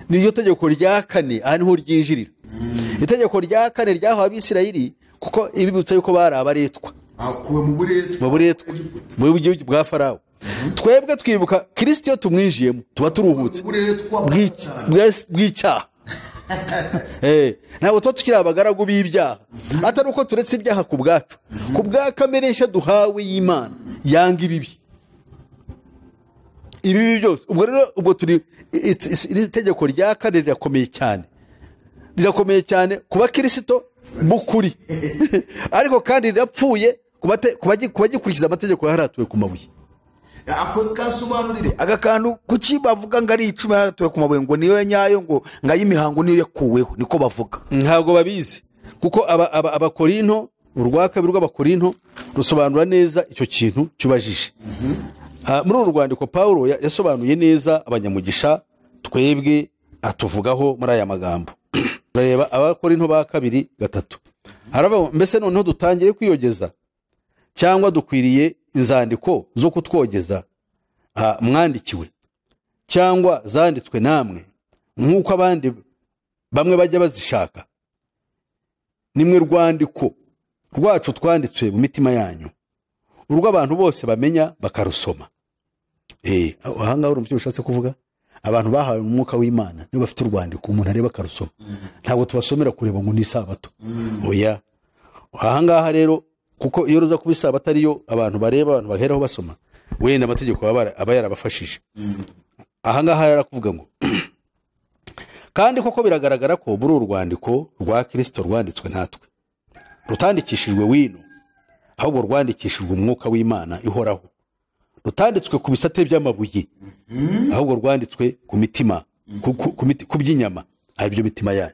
Niyo tegeko rya kane, aha niho ryinjirira. Itegeko rya kane ryahawe Abisirayeli, kuko ibibutsa yuko bari abaretwa, akuwe mu buretwa mu gihugu bwa Farawo. Twebwe twibuka Kristo iyo tumwijiyemo tuba turuhutse bw'icyaha. Ntabwo tuba tukiri abagaragu b'ibyaha, atari uko turetse ibyaha ku bwacu, ku bwa kamere nshya duhawe y'Imana yanga ibibi byose. Ubwo rero turi itegeko rya kane rirakomeye cyane kuba Kristo bukuri, ariko kandi rirapfuye kubagikurikiza amategeko yaratuwe ku mabuye. Ako kasobanurire agakantu kuki bavuga ngo ari 10 yaratuwe ku mabuye, ngo niyo nyayo, ngo ngayimihango niyo yakuweho, niko bavuga. Ntabwo babizi, kuko abakorinto, urwa kabiri rw'abakorinto rusobanura neza icyo kintu cyubajije. Muri uru rwandiko Paulo yasobanuye neza abanyamugisha twebwe atuvugaho muri aya magambo. Reba abakorinto ba 2:3. Haravuga mbese noneho dutangiye kwiyogeza cyangwa dukwiriye inzandiko zo kutwogeza mwandikiwe, cyangwa zanditswe namwe nk'uko abandi bamwe bajya bazishaka? Nimwe rwandiko rwacu twanditswe mu mitima yanyu, urwo abantu bose bamenya bakarusoma. Ahanga urumva icyo bishatse kuvuga? Abantu bahawe umwuka w'Imana nibo bafite urwandiko umuntu areba akarusoma. Ntabwo tubasomera kureba ngo ni isabato. Oya. Ahanga rero, kuko iyo ruza kuba isabato ariyo abantu bareba, abantu baheraho basoma, wenda amategeko aba yarabafashije. Ahanga yarakuvuga ngo kandi koko biragaragara ko muri urwandiko rwa Kristo rwanditswe natwe rutandikishijwe wino, ahubwo rwandikishijwe umwuka w'Imana ihoraho, rutanditswe ku bisate by'amabuye, ahubwo rwanditswe ku mitima, ku by'inyama, ari byo mitima yanyu.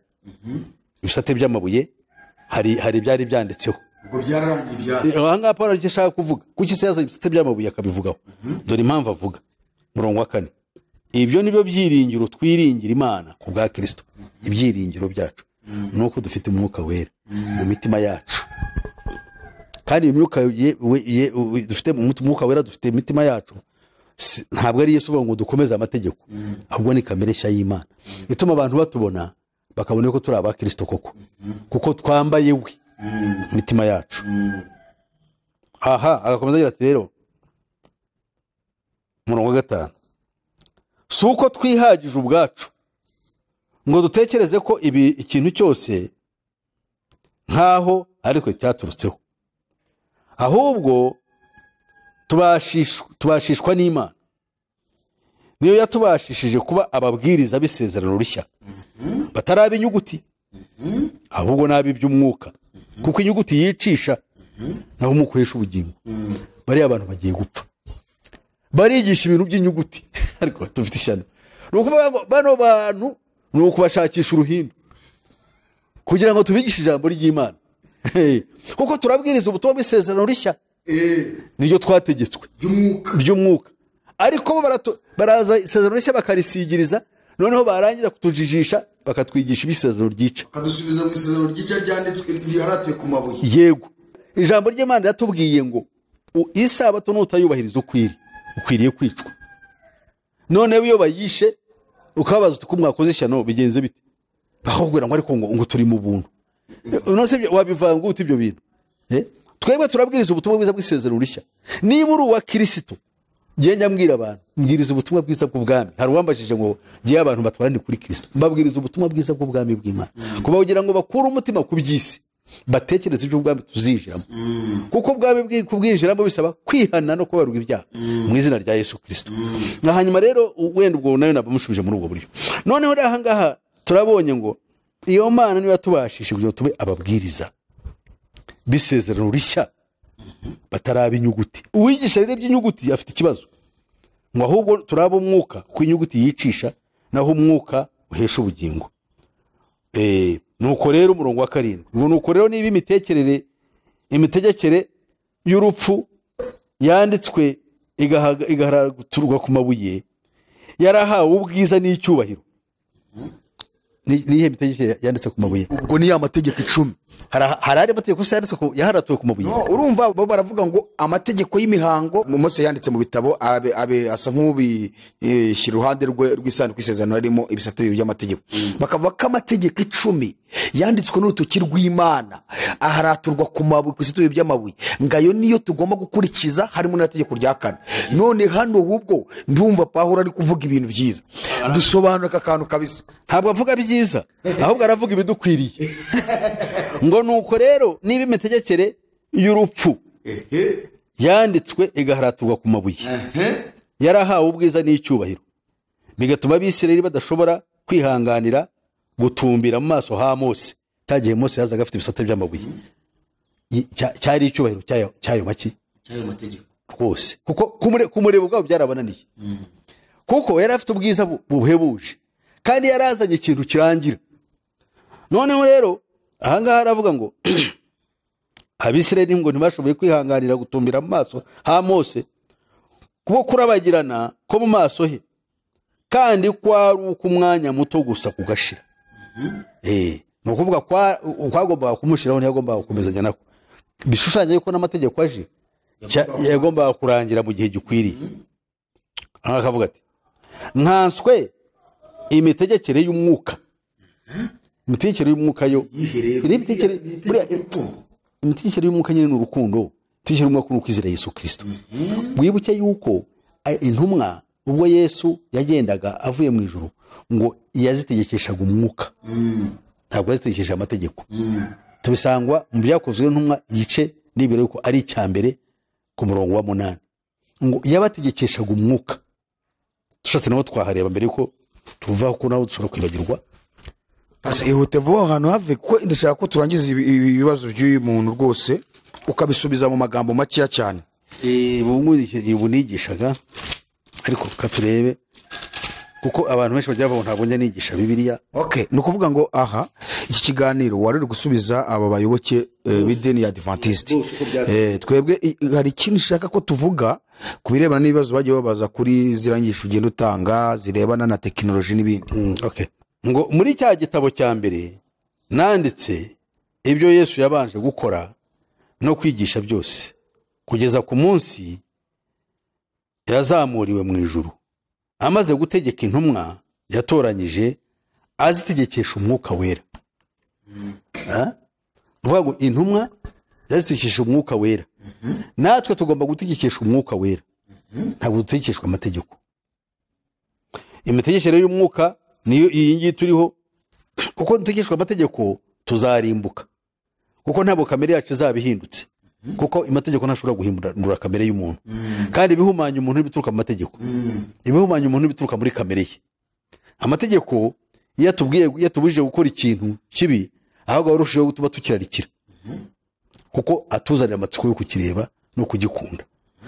Ibisate by'amabuye hari byari byanditseho, ubwo byararangiye. Ahanga Paulo arashaka kuvuga kuki se yaza ibisate by'amabuye akabivugaho. Dore impamvu avuga murongo wa 4. Ibyo nibyo byiringiro twiringira Imana ku bwa Kristo. Ibyiringiro byacu nuko dufite umwuka wera mu mitima yacu, kandi imyuka dufite mu mwuka wera dufite imitima yacu, ntabwo ari Yesu uvuga ngo dukomeze amategeko, ahubwo ni kamere nshya y'Imana ituma abantu batubona bakabona ko turi aba Kristo koko, kuko twambaye we mitima yacu. Agakomeza agira ati rero murongo wa 5, si uko twihagije ubwacu ngo dutekereze ko ikintu cyose nkaho ariko cyaturutseho, ahubwo tubashishwa n'Imana, niyo yatubashishije kuba ababwiriza b'isezerano rishya, bataraba inyuguti ahubwo nabi by'umwuka, kuko inyuguti yicisha naho umukwesha ubugingo. Bari abantu bagiye gupfa barigisha ibintu by'inyuguti, ariko tufite ishyano. Nukuvuga ngo bano bantu nukubashakisha uruhindo kugira ngo tubigishe ijambo ry'Imana, kuko turabwiriza ubutumwa bw'isezerano rishya, niryo twategetswe ry'umwuka. ariko bo baraza isezerano rishya bakarisigiriza, noneho barangiza kutujijisha bakatwigisha ibisezerano ryica, bakadusubiza mu isezerano ryica ryanditswe ryaratuye ku mabuye. Yego, ijambo ry'Imana yatubwiye ngo isabato nutayubahiriza ukwiriye kwicwa. None iyo bayishe ukabaza uti ko mwakoze ishyano bigenze bite, bakubwira ngo ariko ngo turi mu buntu. Nose wabivanga uti ibyo bintu. Twebwe turabwiriza ubutumwa bwiza bw'isezerano rishya. Niba uri uwa Kristo, ngenda mbwira abantu, mbwiriza ubutumwa bwiza bw'ubwami. Hari uwambajije ngo giye abantu batwarane kuri Kristo, mbabwiriza ubutumwa bwiza bw'ubwami bw'Imana, kuba kugira ngo bakure umutima ku by'isi, batekereza ibyo ubwami tuzinjiramo. Kuko ubwami kubwinjiramo bisaba kwihana no kubarwa ibyaha mu izina rya Yesu Kristo. Na hanyuma rero wenda ubwo nayo nabamushubije muri ubwo buryo. Noneho aha ngaha turabonye ngo iyo Mana niyo yatubashishije kugira tube ababwiriza bisezerano rishya bataraba inyuguti. Uwigisha rero iby'inyuguti afite ikibazo, ngo ahubwo turaba umwuka ku inyuguti yicisha, naho umwuka uhesha ubugingo. Nuko rero umurongo wa 7, nuko rero niba imitegekere y'urupfu yanditswe igaharaturwa ku mabuye, yarahawe ubwiza n'icyubahiro. Nihe mitegekere yanditse ku mabuye? Ubwo ni amategeko 10. Harari amategeko yanditse ko yaharatuwe ku mabuye. Urumva bo baravuga ngo amategeko y'imihango Mose yanditse mu bitabo abe asa nk'ubishyira uruhande rw'isanduku y'isezerano harimo ibisate by'amategeko. Bakavuga ko amategeko 10 yanditswe n'urutoki rw'Imana aharaturwa ku mabuye, ku bisate by'amabuye, ngayo niyo tugomba gukurikiza, harimo n'ategeko rya 4. None hano ubwo ndumva Pawulo ari kuvuga ibintu byiza, dusobanura akantu kabisa. Ntabwo avuga byiza, ahubwo aravuga ibidukwiriye. Ngo nuko rero niba imitegekere y'urupfu yanditswe igaharaturwa ku mabuye, yarahawe ubwiza n'icyubahiro, bigatuma abisirayeli badashobora kwihanganira gutumbira mu maso ha Mose. Cyagiye Mose yazaga afite ibisate by'amabuye, cyari icyubahiro cyayo mategeko rwose, kuko kumureba ubwabo byarabananiye. Kuko yari afite ubwiza buhebuje kandi yarazanye ikintu kirangira. Noneho rero ahangaha aravuga ngo abisirayeli ngo ntibashoboye kwihanganira gutumbira mu maso ha Mose kuko kurabagirana ko mu maso he, kandi kwari uko umwanya muto gusa kugashira. No kuvuga kwagombaga kumushiraho, ntiyagombaga gukomezanya nako. Bishushanya yuko n'amategeko aje yagombaga kurangira mu gihe gikwiriye. Akavuga ati nkanswe imitegekere y'umwuka. Imitegekere y'umwuka yo imitegekere y'umwuka nyine n'urukundo. Imitegekere y'umwuka n'ukwizera Yesu Kristo. Wibuke yuko intumwa ubwo Yesu yagendaga avuye mu ijuru ngo yazitegekeshaga umwuka, ntabwo yazitegekesha amategeko. Tubisangwa mu byakozwe n'intumwa igice n'ibiro yuko ari icyambere ku murongo wa 8, ngo yabategekeshaga umwuka. Tushatse naho twahareba mbere yuko tuva ko naho dushobora kwibagirwa. Ihute vuba ahantu have, kuko ndashaka ko turangiza ibibazo by'uyu muntu rwose ukabisubiza mu magambo makeya cyane. Nigishaga ariko katurebe, kuko abantu benshi bajya bavuga ntabwo njya nigisha Bibiliya. Ni ukuvuga ngo aha iki kiganiro wari uri gusubiza aba bayoboke b'idini ya Adventiste. Twebwe hari ikintu nshaka ko tuvuga ku birebana n'ibibazo bagiye babaza kuri zirangisha ugenda utanga zirebana na tekinoloji n'ibindi. Ngo muri cya gitabo cya mbere nanditse ibyo Yesu yabanje gukora no kwigisha byose kugeza ku munsi yazamuriwe mu ijuru, amaze gutegeka intumwa yatoranyije azitegekesha umwuka wera. Uvuga ngo intumwa yazitegekesha umwuka wera, natwe tugomba gutegekesha umwuka wera, ntabwo dutegekeshwa amategeko. Imitegekere y'umwuka niyo iyi ngiyi turiho, kuko dutegekeshwa amategeko tuzarimbuka, kuko ntabwo kamere yacu izabihindutse, kuko amategeko ntashobora guhindura kamere y'umuntu. Kandi ibihumanya umuntu n'ibituruka mu mategeko, ibihumanya umuntu n'ibituruka muri kamere ye. Amategeko yatubujije gukora ikintu kibi, ahubwo arushaho gutuma tukirarikira, kuko atuzanira amatsiko yo kukireba no kugikunda.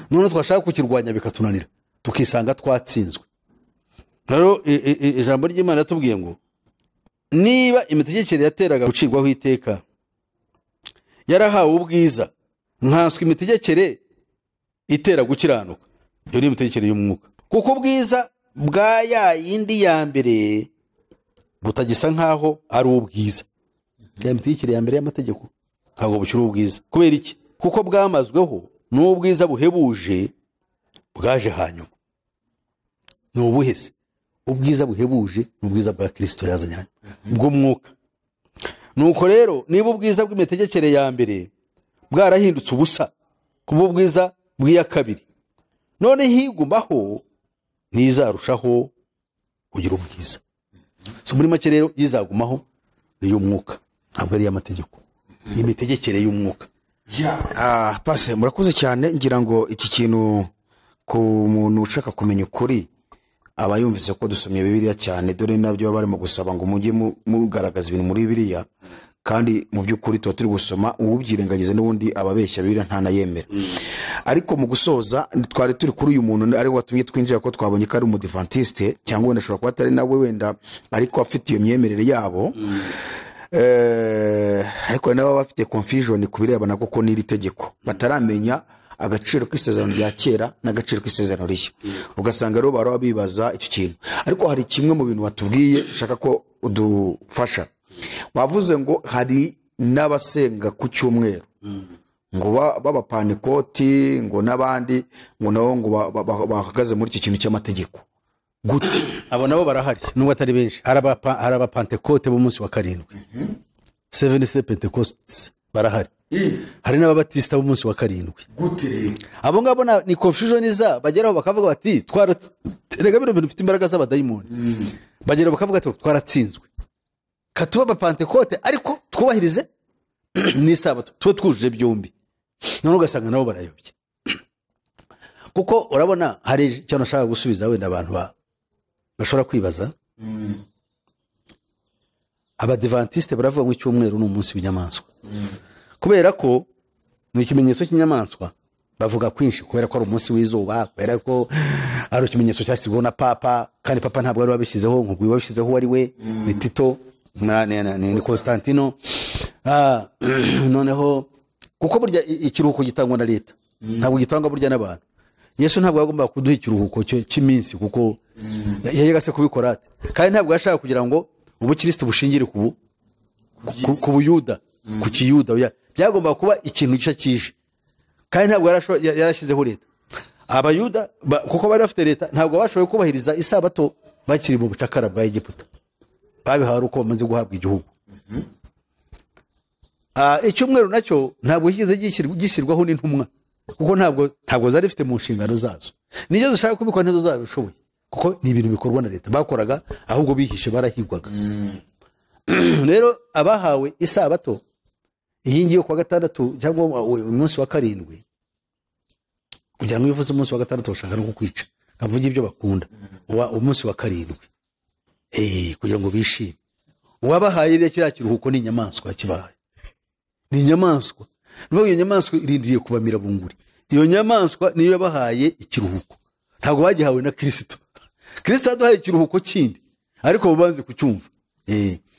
None twashaka kukirwanya bikatunanira, tukisanga twatsinzwe. Rero ijambo ry'Imana yatubwiye ngo niba imitegekere yateraga gucirwaho iteka yarahawe ubwiza, nkanswe imitegekere itera gukiranuka, iyo ni imitegekere y'umwuka. kuko ubwiza bwa ya yindi ya mbere butagisa nkaho ari ubwiza. Ya mitegekere ya mbere y'amategeko ntabwo bukiri ubwiza. Kubera iki? Kuko bwamazweho n'ubwiza buhebuje bwaje hanyuma. Ni ubuhese. Ubwiza buhebuje n'ubwiza bwa Kristo yazanye bw'umwuka. Nuko rero niba ubwiza bw'imitegekere ya mbere bwarahindutse ubusa kuba ubwiza bw'iya kabiri, none higumaho nizarushaho kugira ubwiza. So muri make rero yizagumaho ni y'umwuka, ntabwo ari y'amategeko, imitegekere y'umwuka. Pase murakoze cyane. Ngira ngo iki kintu ku muntu ushaka kumenya ukuri aba yumvise ko dusomye Bibiliya cyane, dore nabyo barimo gusaba ngo mujye mugaragaza ibintu muri Bibiliya, kandi mu by'ukuri tuba turi gusoma ububyirengagiza n'ubundi ababeshya Bibiliya ntanayemera. Ariko mu gusoza twari turi kuri uyu muntu ari watumye twinjira ko twabonye ko ari umudivantiste, cyangwa wenda ashobora kuba atari nawe wenda ariko afite iyo myemerere yabo. Ariko nabo bafite confusion kubirebana kuko n'iri tegeko bataramenya agaciro k'isezerano rya kera n'agaciro k'isezerano rishya. Ugasanga rero baro bibaza icyo kintu. Ariko hari kimwe mu bintu watubwiye shaka ko udufasha. Wavuze ngo hari n'abasenga ku cyumweru, ngo b'abapantekoti, ngo n'abandi ngo nabo ngo bahagaze muri iki kintu cy'amategeko. Gute? Abo nabo barahari nubwo atari benshi. Hari abapantekote b'umunsi wa karindwi, Seventh Pentecosts barahari. Hari n'ababatista b'umunsi wa karindwi. Gute rero? Abo ngabo ni confusion iza bageraho bakavuga bati twarega bino bintu bifite imbaraga z'abadayimoni. Bageraho bakavuga ati twaratsinzwe, katuba abapantekote ariko twubahirize n'isabato, tuba twujuje byombi. None ugasanga nabo barayobye. Kuko urabona hari icyo nashaka gusubiza wenda abantu bashobora kwibaza. Abadivantiste baravuga ngo icyumweru ni umunsi w'inyamaswa, kubera ko ni ikimenyetso cy'inyamaswa. Bavuga kwinshi kubera ko ari umunsi w'izuba, kubera ko ari ikimenyetso cyashyizweho na papa, kandi papa ntabwo ari wabishyizeho, nk'ubwo wabishyizeho wari we ni Tito ni Constantino. Noneho kuko burya ikiruhuko gitangwa na leta, ntabwo gitangwa burya n'abantu. Yesu ntabwo yagomba kuduha ikiruhuko cy'iminsi kuko yagase kubikora ate, kandi ntabwo yashaka kugira ngo ubukristo bushingire ku buyuda, ku kiyuda. Byagomba kuba ikintu gisha kije, kandi ntabwo yarashyizeho leta. Abayuda kuko bari bafite leta ntabwo bashoboye kubahiriza isabato bakiri mu bucakara bwa Egiputa, babihawe uko bamaze guhabwa igihugu. Icyumweru nacyo ntabwo kigize gishyirwaho n'intumwa, kuko ntabwo zari zifite mu nshingano zazo. Niyo zishaka kubikora ntizo zabishoboye, kuko ni ibintu bikorwa na leta bakoraga, ahubwo bihishe barahigwaga. Rero abahawe isabato iyi ngiyo kwa gatandatu cyangwa umunsi wa karindwi, kugira ngo bivuze umunsi wa gatandatu bashaka no kukwica, kavuga ibyo bakunda umunsi wa karindwi, kugira ngo bishime. Uwabahaye rero kiriya kiruhuko ni inyamaswa yakibahaye, ni inyamaswa. Nuko iyo nyamaswa irindiriye kubamira bunguri. Iyo nyamaswa niyo yabahaye ikiruhuko, ntabwo bagihawe na Kristo. Kristo yaduhaye ikiruhuko kindi, ariko babanze kucyumva.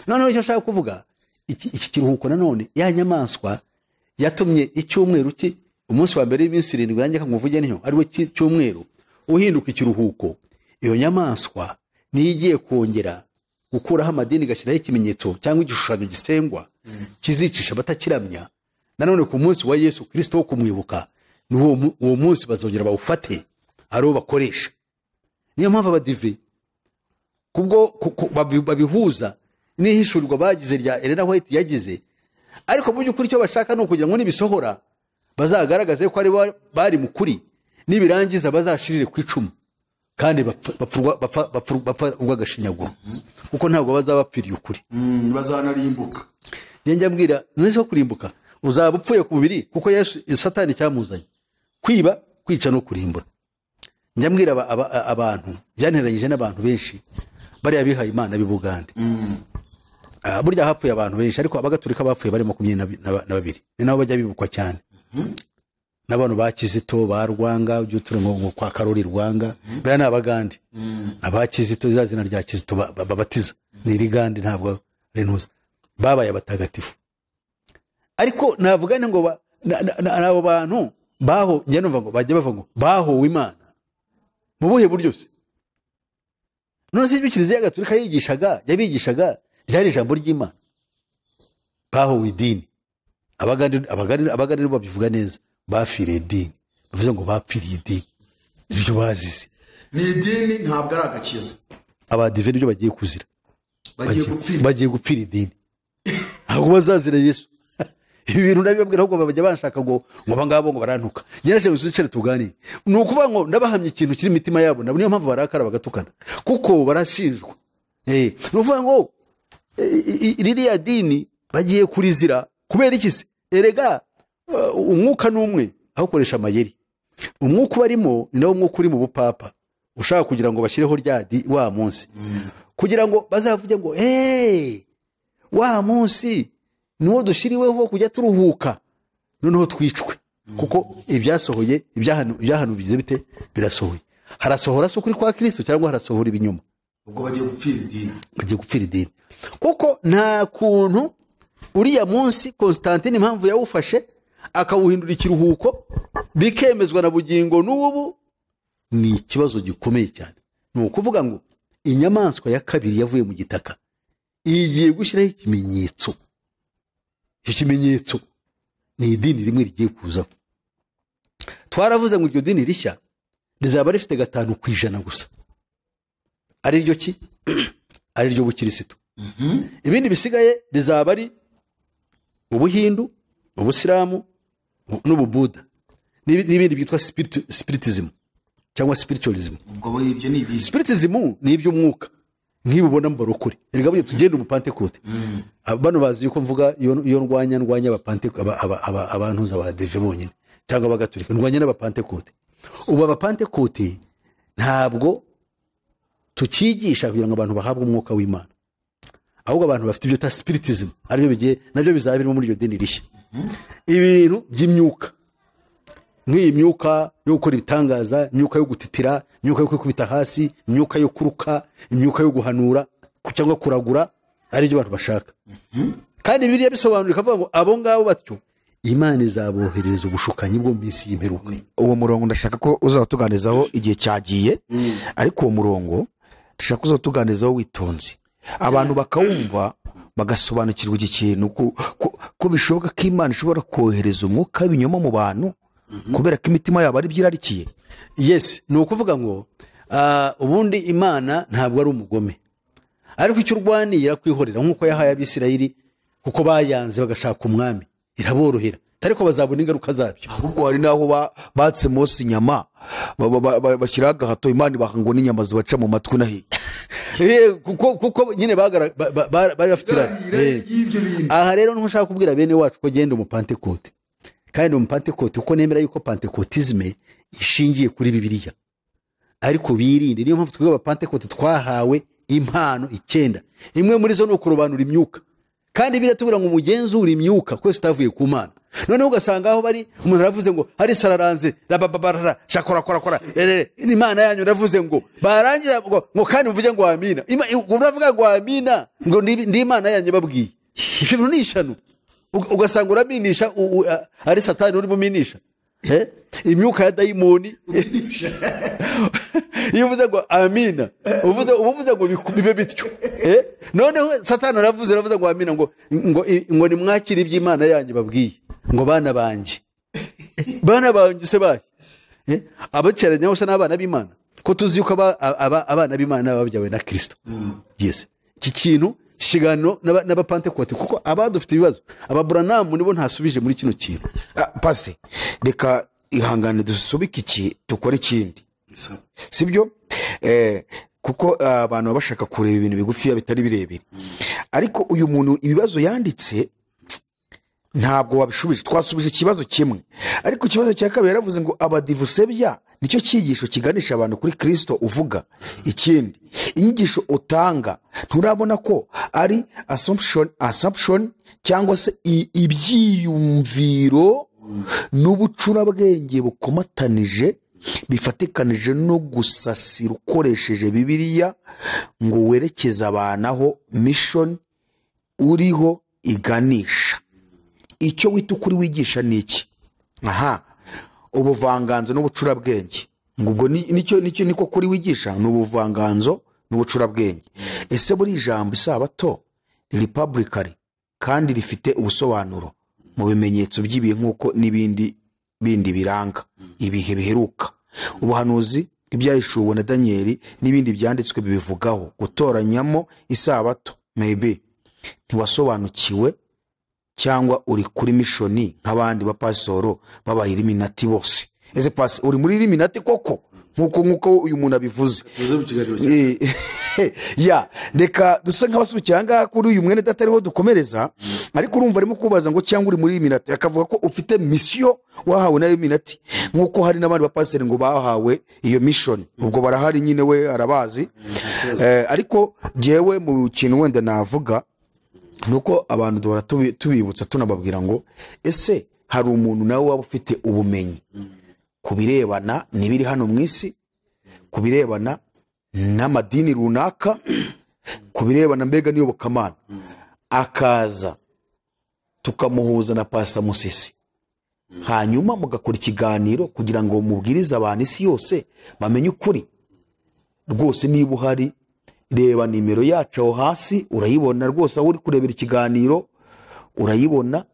Noneho icyo nshaka kuvuga, iki kiruhuko nanone ya nyamaswa yatumye icyumweru umunsi wa mbere y'iminsi 7 yanjye kanguvuge niho ari we cyumweru uhinduka ikiruhuko. Iyo nyamaswa niyo igiye kongera gukuraho amadini, gashyiraho ikimenyetso cyangwa igishushanyo gisengwa kizicisha batakiramya. Nanone ku munsi wa Yesu Kristo wo kumwibuka, ni uwo munsi bazongera bawufate ari wo bakoresha. Niyo mpamvu abadive kubwo babihuza n'ihishurirwa bagize rya Elena White yagize. Ariko mu by'ukuri icyo bashaka no kugira ngo nibisohora bazagaragaze ko ari bari mu kuri, nibirangiza bazashirire ku icumu, kandi bapfa ugagashinyaguro, kuko ntabwo bazabapfiriye ukuri, bazanarimbuka. Njye mbwira nizo kurimbuka uzaba upfuye ku mubiri, kuko Yesu Satani cyamuzanye kwiba, kwica no kurimbura. Njye mbwira abantu byanteranyije n'abantu benshi bari abihaye Imana b'Ibugande. Burya hapfuye abantu benshi, ariko abagatulika bapfuye bari 22, ni nabo bajya bibukwa cyane. N'abantu ba Kizito ba Rwanga, ujye ture ngo kwa Karori Rwanga, bera n'Abagande. Abakizito izazina rya Kizito babatiza ni Rigande, ntabwo renuza, babaye abatagatifu. Ariko navugane ngo nabo bantu baho, njye numva ngo bajye bava ngo bahowe Imana mu buhe buryo se? None se ibyo Kiliziya Gatolika yabigishaga ryari ijambo ry'Imana. Bahawe idini. Abaganira babivuga neza, bafiriye idini, bavuze ngo bapfiriye idini, ibyo bazize ni idini, ntabwo ari agakiza. Abadive nibyo bagiye kuzira, bagiye gupfira idini, ahubwo bazazira Yesu. Ibi bintu nabibabwira ahubwo bajya banshaka ngo abangabo ngo barantuka. Nyarashe uzicare tuganire, ni ukuvuga ngo ndabahamya ikintu kiri imitima yabo, niyo mpamvu barakara bagatukana, kuko barashinjwa. Ni ukuvuga ngo ririya dini bagiye kurizira kubera iki se? Erega umwuka n'umwe aho ukoresha amayeri. Umwuka barimo ni nawo mwuka uri mu bupapa, ushaka kugira ngo bashyireho ryadi wa munsi, kugira ngo bazavuge ngo wa munsi niwo dushyiriweho kujya turuhuka, noneho twicwe, kuko ibyasohoye ibyahanu bigize bite birasohoye. Harasohora se ukuri kwa Kristo cyangwa harasohora ibinyoma? Ubwo bagiye gupfira idini, kuko nta kuntu uriya munsi Constantine impamvu yawufashe akawuhindura ikiruhuko bikemezwa na bugingo n'ubu, ni ikibazo gikomeye cyane. Ni ukuvuga ngo inyamaswa ya kabiri yavuye mu gitaka igiye gushyiraho ikimenyetso. Icyo kimenyetso ni idini rimwe rigiye kuzaho. Twaravuze ngo iryo dini rishya rizaba rifite 5% gusa, ari ryo ki? Ari ryo bukirisitu. Ibindi bisigaye rizaba ari ubuhindu, ubusilamu n'ububuda n'ibindi byitwa spiritism cyangwa spiritualism. Ubwo ibyo ni ibi. Spiritism ni iby'umwuka nk'ibubona mu barokore. Erega buri tugenda mu Pentecote. Bano bazi yuko mvuga iyo ndwanya abapantekote, abantu z'abadeve bonyine cyangwa abagatolika, ndwanya n'abapantekote. Ubu abapantekote ntabwo tukigisha kugira ngo abantu bahabwe umwuka w'Imana, ahubwo abantu bafite ibyo ta spiritism, aribyo bigiye nabyo bizaba birimo muri iyo dini rishya. Ibintu by'imyuka, nk'iyi myuka yo gukora ibitangaza, imyuka yo gutitira, imyuka yo kwikubita hasi, imyuka yo kuruka, imyuka yo guhanura cyangwa kuragura, aribyo abantu bashaka. Kandi Bibiliya bisobanura ikavuga ngo abo ngabo batyo Imana izaboherereza ubushukanyi bwo minsi y'imperuka. Uwo murongo ndashaka ko uzatuganizaho igihe cyagiye, ariko uwo murongo ndashaka ko uzatuganizaho witonze, abantu bakawumva bagasobanukirwa iki kintu, ko bishoboka ko Imana ishobora kohereza umwuka w'ibinyoma mu bantu kubera ko imitima yabo ari byirarikiye. Yes, ni ukuvuga ngo ubundi Imana ntabwo ari umugome, ariko icyo urwaniye irakwihorera, nk'uko yahaye Abisirayeli kuko bayanze bagashaka umwami, iraborohera, ariko bazabona ingaruka zabyo. Ahubwo hari naho batse Mose inyama bashyiraho agahato, Imana ibahanga n'inyama zibaca mu matwi nahiye. kuko nyine bari bafite irari. Aha rero ntushaka kubwira bene wacu ko genda umupantekote, kandi umupantekote uko nemera yuko pantekotisme ishingiye kuri Bibiliya, ariko birinde. Niyo mpamvu twebwe abapantekote twahawe impano 9, imwe muri zo ni ukurobanura imyuka, kandi biratubwira ngo umugenzura imyuka kwese utavuye ku Mana. Noneho ugasanga aho bari umuntu aravuze ngo hari sararanze rababarara shakora Imana yanyu iravuze ngo barangira ngo kandi mvuge ngo amina, uravuga ngo amina ngo ndi Imana yanyu babwiye. Ibyo bintu ni ishano, ugasanga uraminisha ari Satani uri buminisha imyuka ya dayimoni. Iyo uvuze ngo amina uvuze ngo bibe bityo. Noneho Satani aravuze ngo amina ngo nimwakire iby'Imana yanyu babwiye, ngo bana banjye se bahe abaceranya hose n'abana b'Imana, ko tuzi yuko abana b'Imana babyawe na Kristo. Yes, iki kintu kiganiro n'abapantekote, kuko abadufite ibibazo ababuranamu nibo ntasubije muri kino kintu. Pastor, reka ihangane dusubike iki tukore ikindi, sibyo? Kuko abantu bashaka kureba ibintu bigufiya bitari birebire, ariko uyu muntu ibibazo yanditse ntabwo wabishubije. Twasubije ikibazo kimwe, ariko ikibazo cya kabiri yaravuze ngo abadivusebya nicyo cyigisho kiganisha abantu kuri Kristo uvuga. Ikindi, inyigisho utanga nturabona ko ari assumption cyangwa se ibyiyumviro n'ubucurabwenge bukomatanije bifatikanije no gusasira ukoresheje Bibiliya ngo werekeze abantu aho mission uriho iganisha. Icyo wita ukuri wigisha ni iki? Ubuvanganzo n'ubucurabwenge ubwo nicyo niko kuri wigisha ni ubuvanganzo n'ubucurabwenge. Ese buri ijambo isabato ni republicary kandi rifite ubusobanuro mu bimenyetso by'ibihe nk'uko n'ibindi biranga ibihe biheruka. Ubuhanuzi bw'ibyahishuwe na Daniel n'ibindi byanditswe bibivugaho. Gutoranyamo isabato maybe ntiwasobanukiwe cyangwa uri kuri mishoni nk'abandi bapasitoro b'abayiliminati bose. Ese pasi uri muri iliminati koko nkuko uyu muntu abivuze? Ya reka dusa nk'abasubikira ngaha kuri uyu mwene data ariho dukomereza, ariko urumva arimo kubaza ngo cyangwa uri muri iliminati, akavuga ko ufite mission wahawe na iliminati nkuko hari n'abandi bapasiteri ngo bahawe iyo mission. Ubwo barahari nyine, we arabazi. Ariko jewe mu kintu wenda navuga nuko abantu duhora tubibutsa tunababwira ngo ese hari umuntu nawe waba ufite ubumenyi kubirebana n'ibiri hano mu isi, kubirebana n'amadini runaka, kubirebana mbega n'iyobokamana, akaza tukamuhuza na Ptr Musisi, hanyuma mugakora ikiganiro kugira ngo mubwirize abantu isi yose bamenye ukuri rwose. Niba uhari, reba nimero yacu aho hasi, urayibona rwose, aho uri kurebera ikiganiro urayibona,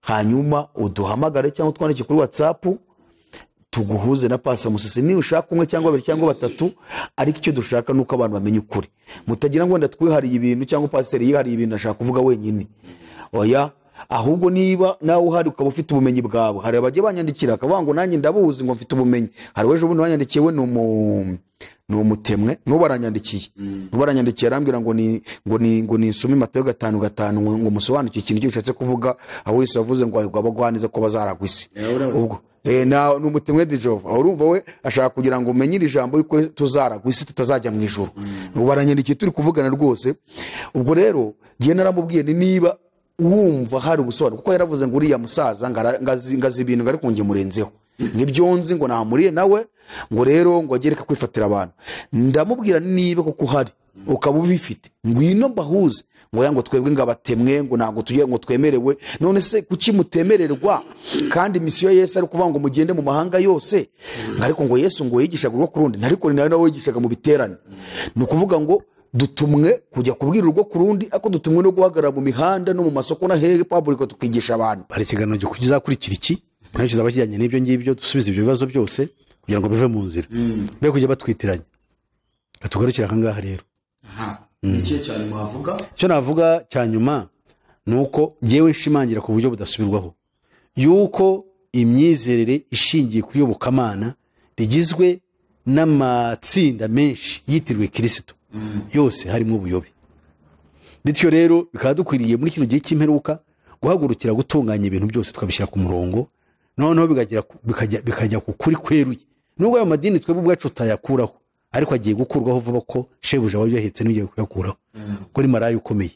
hanyuma uduhamagare cyangwa twandike kuri WhatsApp tuguhuze na Ptr Musisi. Ni ushaka umwe cyangwa babiri cyangwa batatu, ariko icyo dushaka nuko abantu bamenye ukuri. Mutagira ngo ndatwihariye ibintu cyangwa pasiteri yihariye ibintu ashaka kuvuga wenyine. Oya, ahubwo niba nawe uhari ukaba ufite ubumenyi bwawe. Hari abagiye banyandikira akavuga ngo nanjye ndabuzi ngo mfite ubumenyi. Hari weje ubundi wanyandikiye we ni umutemwe, nubaranyandikiye arambwira ngo ni nsome Matayo 5:5 ngo musobanukire ikintu cyose kuvuga, aho Yesu yavuze ngo abagwanize ko bazaragwa isi. Ubwo na n'umutemwe Dijova, urumva we ashaka kugira ngo umenye ijambo yuko tuzaragwa isi, tutazajya mu ijuru. Ubaranyandikiye turi kuvugana rwose. Ubwo rero giye naramubwiye niba wumva hari ubusobanuro, kuko yaravuze ngo uriya musaza ngazi ibintu ngari kungiye murenzeho nk'ibyo nzi ngo namuriye nawe ngo rero ngo agereka kwifatira abantu. Ndamubwira niba koko uhari ukaba ubifite, ngwino mbahuze, ngo yango twebwe ngabatemwe ngo ntago tugiye ngo twemerewe. None se kuki mutemererwa kandi misiyo Yesu ari kuvuga ngo mugende mu mahanga yose? Ariko ngo Yesu ngo yigishaga urwo kurundi, ariko ni nawe yigishaga mu biterane. Ni ukuvuga ngo dutumwe kujya kubwira urwo kurundi, ako dutumwe no guhagarara mu mihanda no mu masoko na hehe public tukigisha abantu. Bari kiganiro cyo kuzakurikira iki nari kizaba kijyanye n'ibyo ngibyo, dusubiza ibyo bibazo byose kugira ngo bive mu nzira, be kujya batwitiranya. Tugarukira ahangaha rero. Nicyo cyane mwavuga? Cyo navuga cyanyuma nuko ngewe nshimangira ku buryo budasubirwaho yuko imyizerere ishingiye ku yobokamana rigizwe n'amatsinda menshi yitiriwe Kristo yose harimo ubuyobe. Bityo rero bikaba dukwiriye muri kino gihe cy'imperuka guhagurukira gutunganya ibintu byose tukabishyira ku murongo, noneho bikajya ku kuri kweruye. Nubwo ayo madini twebwe ubwacu tutayakuraho, ariko agiye gukurwaho vuba ko shebuja wabyahetse n'igiye kuyakuraho. Kuri maraya ukomeye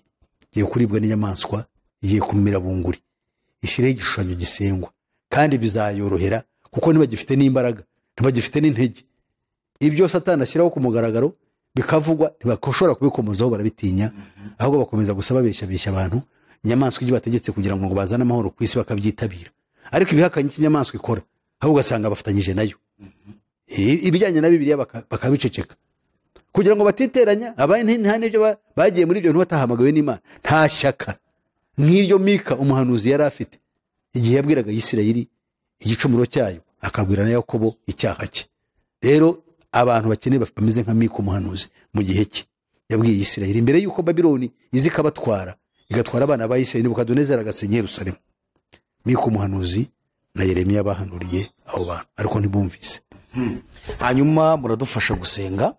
igiye kuribwa n'inyamaswa, igiye kumira bunguri, ishireho igishushanyo gisengwa, kandi bizayorohera kuko ntibagifite n'imbaraga, ntibagifite n'intege. Ibyo Satani ashyiraho ku mugaragaro bikavugwa ntibashobora kubikomozaho, barabitinya, ahubwo bakomeza gusaba besha abantu inyamaswa ibyo bategetse kugira ngo bazane amahoro ku isi bakabyitabira. Ariko ibihakanye ikinyamaswa ikora, ahubwo ugasanga bafatanyije nayo. Ibijyanye na Bibiliya bakabiceceka kugira ngo batiteranya. Abandi nta n'ibyo bagiye muri ibyo ntibatahamagawe n'Imana. Nta shyaka nk'iryo Mika umuhanuzi yari afite igihe yabwiraga Isirayeli igicumuro cyayo, akabwira na Yakobo icyaha cye. Rero abantu bakeneye bameze nka Mika umuhanuzi mu gihe cye yabwiye Isirayeli mbere yuko Babiloni izikabatwara, igatwara abana ba Isirayeli Nebukadinezari agasenya Yerusalemu. Mika umuhanuzi na Yeremiya bahanuriye abo bantu, ariko ntibumvise. Hanyuma muradufasha gusenga.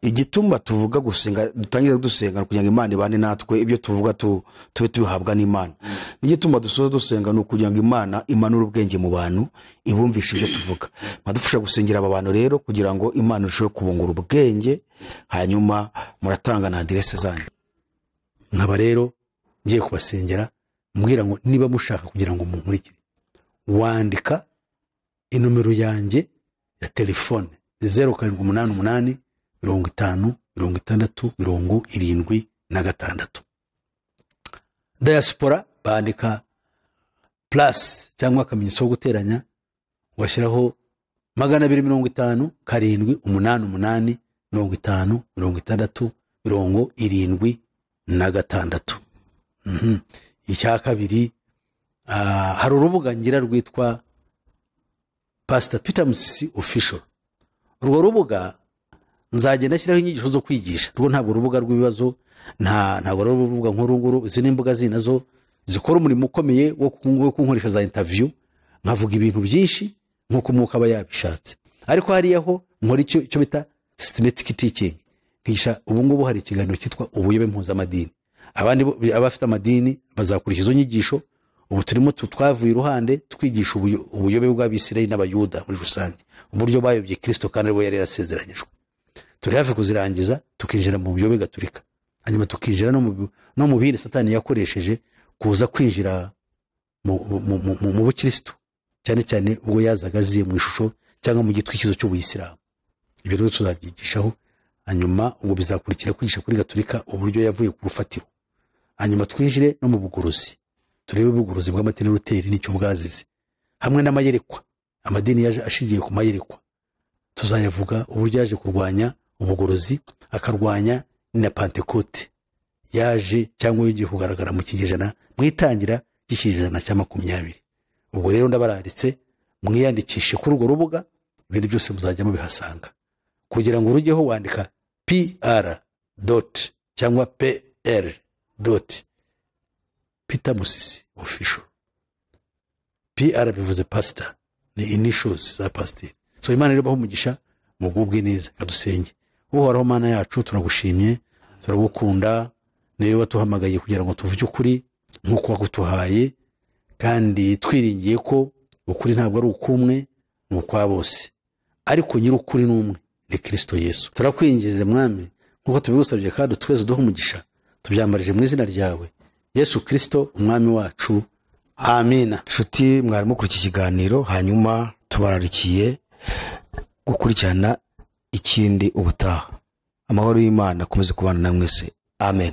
Igituma tuvuga gusenga, dutangira dusenga kugira ngo Imana ibane natwe, ibyo tuvuga tube tubihabwa n'Imana. Igituma dusoza dusenga no kugira ngo Imana imanure ubwenge mu bantu, ibumvisha ibyo tuvuga. Madufasha gusengera aba bantu rero kugira ngo Imana irusheho kubungura ubwenge, hanyuma muratanga na adresse zanyu. Nkaba rero ngiye kubasengera, mbwira ngo niba mushaka kugira ngo munkurikire, wandika inomero yanjye ya telefone 0788 50 56 76. Diaspora bandika plus cyangwa akamenyetso ko guteranya, washyiraho 250 7 8 8 50 60 76. Icya kabiri, hari urubuga ngira rwitwa Ptr MUSISI Official. Urwo rubuga nzagenda ashyiraho inyigisho zo kwigisha. Rwo ntabwo urubuga rw'ibibazo, ntabwo ari urubuga nk'urunguru. Izi ni imbuga zinazo zikora umurimo ukomeye wo kunkoresha za interview, nkavuga ibintu byinshi nk'uko umwuka aba yabishatse. Ariko hariyaho nkora icyo bita systematic teaching. Ngisha ubu ngubu hari ikiganiro cyitwa ubuyobe mpuzamadini. Abandi abafite amadini bazakurikiza izo nyigisho. Ubu turimo twavuye iruhande twigisha ubuyobe bw'Abisirayeli n'Abayuda muri rusange, uburyo bayobye Kristo kandi we yari yarasezeranyijwe. Turi hafi kuzirangiza tukinjira mu buyobe gaturika, hanyuma tukinjira no mu bindi Satani yakoresheje kuza kwinjira mu bukristo, cyane cyane ubwo yazaga aziye mu ishusho cyangwa mu gitwikizo cy'ubuyisilamu. Ibyo rero tuzabyigishaho, hanyuma ubwo bizakurikira kwigisha kuri gaturika uburyo yavuye ku rufatiro. Hanyuma twinjire no mu bugorozi, turebe ubugorozi bw'amadini Luteri n'icyo bwazize, hamwe n'amayerekwa. Amadini yaje ashingiye ku mayerekwa, tuzayavuga uburyo yaje kurwanya ubugorozi, akarwanya na Pentecote yaje cyangwa yagiye kugaragara mu kinyejana, mwitangira cy'ikijana cya 20. Ubwo rero ndabararitse mwiyandikishe kuri urwo rubuga, ibintu byose muzajya mubihasanga. Kugira ngo urujyeho wandika PR. cyangwa PR. Ptr MUSISI Official. PR bivuze pastor, ni initials za pastor. So Imana rero baho umugisha mugubwe neza, kadusenge. Uhoraho Mana yacu turagushimye, turagukunda, niwe watuhamagaye kugira ngo tuvuge ukuri nk'uko wagutuhaye, kandi twiringiye ko ukuri ntabwo ari ukumwe, ni ukwa bose, ariko nyir'ukuri n'umwe, ni Kristo Yesu. Turakwingize Mwami nk'uko tubigusabye, kandi twese duhe umugisha, tubyambarije mu izina ryawe Yesu Kristo umwami wacu, amina. Nshuti mwarimo kuri iki kiganiro, hanyuma tubararikiye gukurikirana ikindi ubutaha. Amahoro y'Imana akomeze kubana na mwese, amen.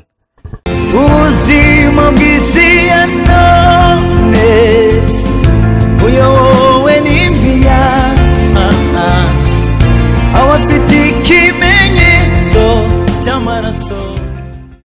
ubuzima bw'isi